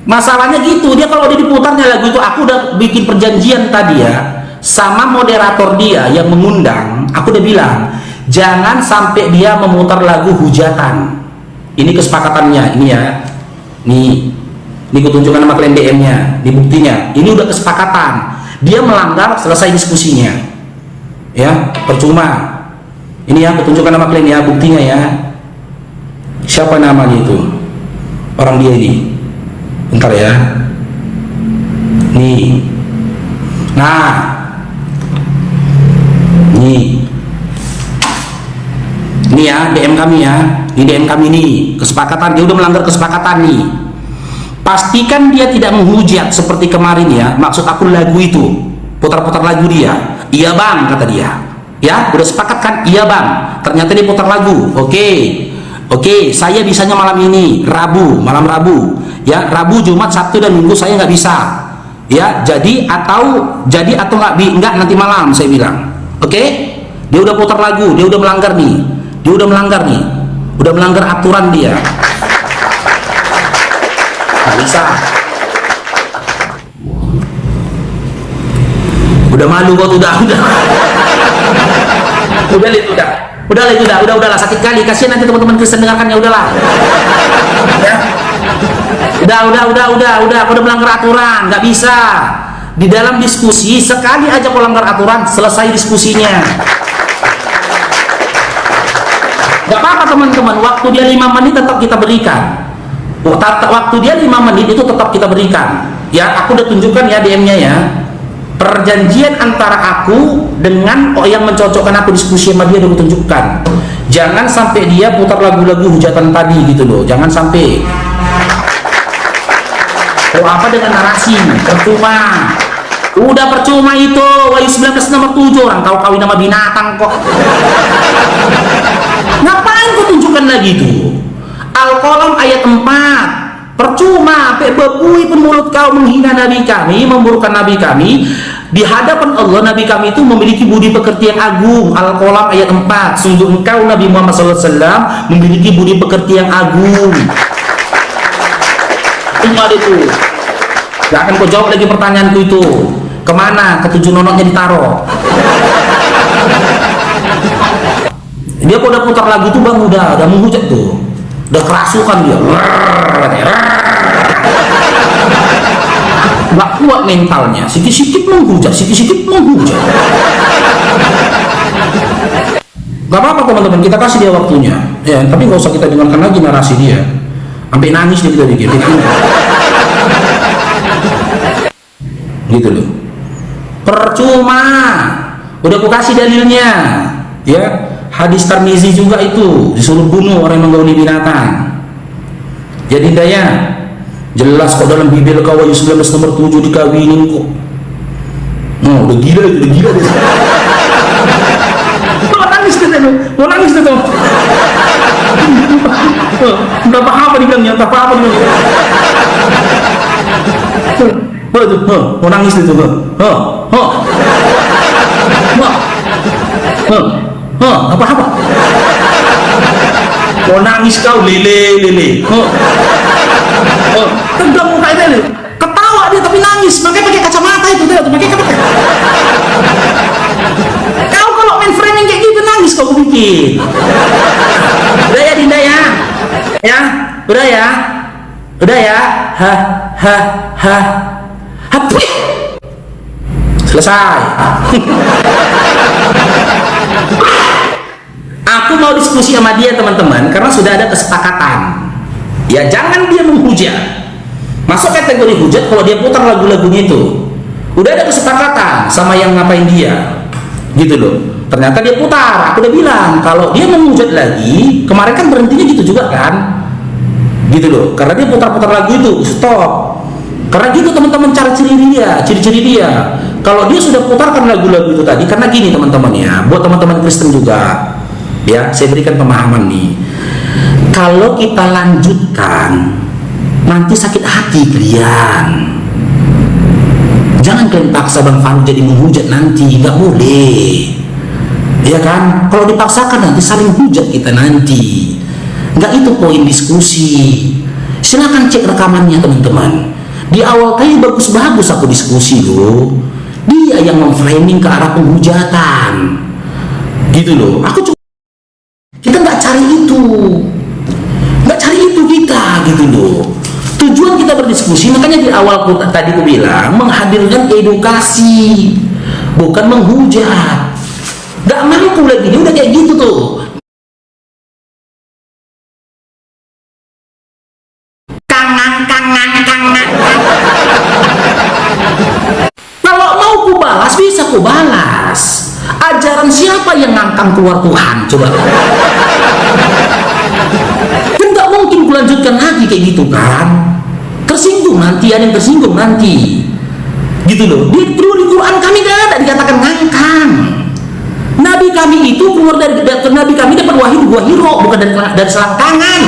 Masalahnya gitu, dia kalau udah diputarnya lagu itu, aku udah bikin perjanjian tadi ya sama moderator dia yang mengundang. Aku udah bilang jangan sampai dia memutar lagu hujatan. Ini kesepakatannya, ini ya, nih kutunjukkan nama kalian DM-nya, di buktinya. Ini udah kesepakatan. Dia melanggar, selesai diskusinya ya, percuma. Ini ya, kutunjukkan nama kalian ya, buktinya ya. Siapa namanya itu orang dia ini? Bentar ya, nih. Nah, ini ya DM kami ya, di DM kami nih kesepakatan, dia udah melanggar kesepakatan nih. Pastikan dia tidak menghujat seperti kemarin ya. Maksud aku lagu itu, putar-putar lagu dia. Iya bang, kata dia. Ya, udah sepakat kan? Iya bang. Ternyata dia putar lagu. Oke, saya bisanya malam ini, malam Rabu. Ya, Rabu, Jumat, Sabtu dan Minggu saya nggak bisa. Ya, jadi atau nggak nanti malam saya bilang. Oke? Dia udah putar lagu, dia udah melanggar nih. Udah melanggar aturan dia. Nggak bisa. Udah malu kok, udah. Udahlah, sakit kali, kasihan nanti teman-teman Kristen dengarkannya, udahlah. Ya. Udah, kau udah melanggar aturan, nggak bisa. Di dalam diskusi sekali aja kau langgar aturan, selesai diskusinya. Gak apa-apa teman-teman, waktu dia 5 menit tetap kita berikan. Waktu dia 5 menit itu tetap kita berikan. Ya, aku udah tunjukkan ya DM-nya ya. Perjanjian antara aku dengan yang mencocokkan aku diskusi sama dia udah tunjukkan. Jangan sampai dia putar lagu-lagu hujatan tadi gitu loh. Jangan sampai. Kalau apa dengan narasi? Percuma. Udah percuma itu. Wahyu 19 nomor 7, orang tahu kawin sama binatang kok. Ngapain kau tunjukkan lagi tuh? Al-Qalam ayat 4. Percuma, bebui pun mulut kau menghina Nabi kami, memburukan Nabi kami. Di hadapan Allah, Nabi kami itu memiliki budi pekerti yang agung. Al-Qalam ayat 4. Sungguh engkau Nabi Muhammad SAW memiliki budi pekerti yang agung. Tinggal itu. Gak akan kau jawab lagi pertanyaanku itu. Kemana ketujuh nonoknya ditaruh? Dia kok udah putar lagu tuh bang, udah menghujat tuh, udah kerasukan dia. nggak kuat mentalnya, sikit-sikit menghujat, sikit-sikit menghujat. Gak apa-apa teman-teman, kita kasih dia waktunya ya, tapi nggak usah kita dengarkan lagi narasi dia sampai nangis dia, kita bikin gitu loh. Percuma, udah aku kasih dalilnya ya, hadis Tirmizi juga itu disuruh bunuh orang yang menggauli binatang. Jadi daya jelas kok dalam Bibel kau Wahyu 19 nomor 7 dikawinin kok. Oh, udah gila itu, udah gila dia. Mau nangis tuh. Berapa apa dibilangnya, berapa apa dibilangnya. Mau nangis itu, apa? Mau nangis kau, lele. Tegang muka itu, ketawa dia tapi nangis, makanya pakai kacamata itu, dia pakai kacamata. Kau kalau main framing kayak gitu nangis kau bikin. Udah ya Dinda ya, udah ya, Hapui. Selesai. Aku mau diskusi sama dia teman-teman, karena sudah ada kesepakatan. Ya jangan dia menghujat. Masuk kategori hujat kalau dia putar lagu-lagunya itu. Udah ada kesepakatan sama yang ngapain dia. Gitu loh. Ternyata dia putar. Aku udah bilang kalau dia menghujat lagi, kemarin kan berhentinya gitu juga kan. Gitu loh. Karena dia putar-putar lagu itu, stop. Karena gitu teman-teman, cara ciri-ciri dia. Kalau dia sudah putarkan lagu-lagu itu tadi, karena gini teman-teman ya, buat teman-teman Kristen juga. Ya, saya berikan pemahaman nih. Kalau kita lanjutkan, nanti sakit hati kalian. Jangan kalian paksa Bang Faruk jadi menghujat nanti, nggak boleh. Ya kan? Kalau dipaksakan nanti saling hujat kita nanti. Nggak itu poin diskusi. Silahkan cek rekamannya teman-teman. Di awal kali bagus-bagus aku diskusi loh. Dia yang memframing ke arah penghujatan. Gitu loh. Kita nggak cari itu. Nggak cari itu kita gitu loh. Tujuan kita berdiskusi, makanya di awal tadi aku bilang menghadirkan edukasi, bukan menghujat. Nggak mampu lagi, dia udah kayak gitu tuh. Kangen. Kalau mau ku balas, bisa ku balas. Ajaran siapa yang ngangkang keluar Tuhan? Coba. Kan nggak mungkin ku lanjutkan lagi kayak gitu kan. Tersinggung nanti, ada yang tersinggung nanti. Gitu loh. Di Quran kami ada dikatakan ngangkang. Nabi kami itu keluar dari Nabi kami dapat wahyu dua hiro, bukan dari selangkangan.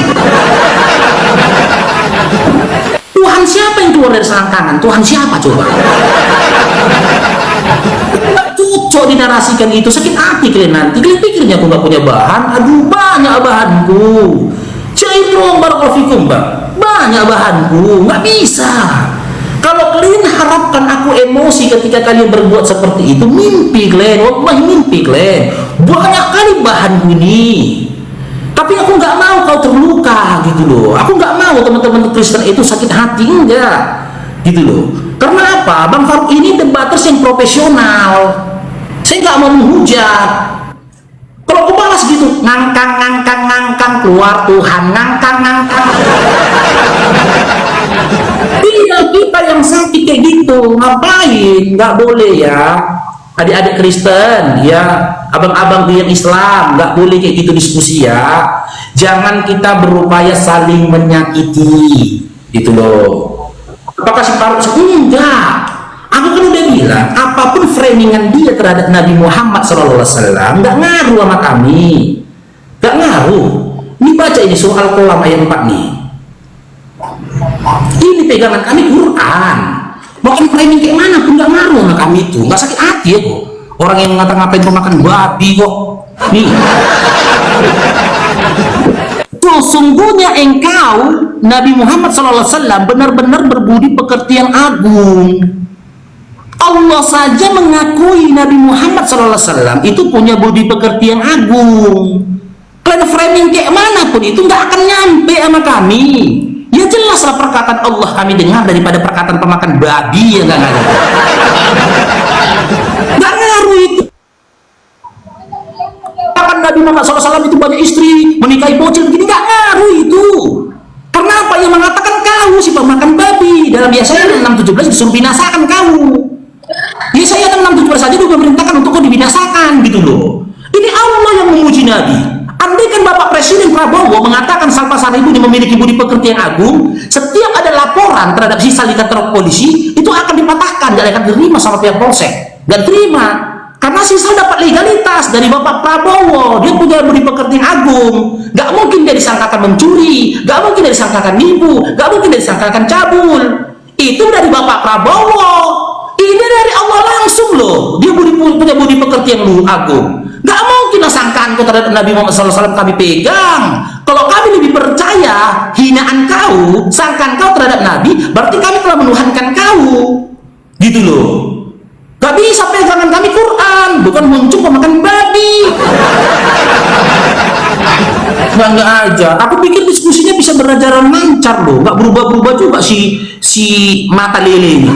Tuhan siapa yang keluar dari selangkangan? Tuhan siapa coba? Nggak cocok dinarasikan itu, sakit hati kalian nanti. Kalian pikirnya aku nggak punya bahan? Aduh, banyak bahanku. Cair dong barakallahu fikum, Bang. Banyak bahanku, nggak bisa. Kalau kalian harapkan aku emosi ketika kalian berbuat seperti itu, mimpi kalian, wallahi mimpi kalian. Banyak kali bahanku ini. Tapi aku nggak mau kau terluka gitu loh. Aku nggak mau teman-teman Kristen itu sakit hati, enggak gitu loh. Karena apa? Bang Faruk ini debaters yang profesional. Saya nggak mau menghujat. Kalau aku balas gitu, ngangkang keluar Tuhan, ngangkang. Iya, kita yang sakit kayak gitu, ngapain? Nggak boleh ya. Adik-adik Kristen, ya, abang-abang yang Islam, nggak boleh kayak gitu diskusi ya. Jangan kita berupaya saling menyakiti, gitu loh. Apakah si Faruk? Enggak. Aku kan udah bilang, apapun framingan dia terhadap Nabi Muhammad SAW, nggak ngaruh sama kami, nggak ngaruh. Ini baca ini surah Al-Qalam ayat 4 nih. Ini pegangan kami Quran. Mau framing kayak mana pun nggak ngaruh sama kami itu, nggak sakit hati ya kok. Orang yang ngata-ngatain pemakan babi kok. Nih. Sesungguhnya engkau Nabi Muhammad SAW benar-benar berbudi pekerti yang agung. Allah saja mengakui Nabi Muhammad SAW itu punya budi pekerti yang agung. Kalian framing kayak manapun itu nggak akan nyampe sama kami. Ya Ya jelaslah perkataan Allah kami dengar daripada perkataan pemakan babi yang nggak ngaruh. Nggak ngaruh itu. Kan Nabi Muhammad SAW itu banyak istri, menikahi bocil begini, nggak ngaruh itu. Karena apa yang mengatakan kau si pemakan babi dalam Yesaya 6:17 disuruh binasakan kau. Yesaya 6:17 saja juga memerintahkan untuk kau dibinasakan gitu loh. Ini Allah yang memuji Nabi. Andai kan Bapak Presiden Prabowo mengatakan Salvasari ini memiliki budi pekerti yang agung, setiap ada laporan terhadap sisa di kantor polisi itu akan dipatahkan, tidak akan diterima sama pihak polsek. Dan terima, karena sisa dapat legalitas dari Bapak Prabowo, dia punya budi pekerti yang agung. Gak mungkin dia disangkakan mencuri, gak mungkin dia disangkakan nipu, gak mungkin dia disangkakan cabul. Itu dari Bapak Prabowo. Ini dari Allah langsung loh. Dia punya budi pekerti yang agung. Gak mungkin lah sangkaan kau terhadap Nabi Muhammad SAW kami pegang. Kalau kami lebih percaya hinaan kau, sangkaan kau terhadap Nabi, berarti kami telah menuhankan kau. Gitu loh. Gak bisa pegangan kami Quran, bukan muncul pemakan babi. Bangga aja. Aku pikir diskusinya bisa berjalan lancar loh, nggak berubah-berubah juga si mata lele ini.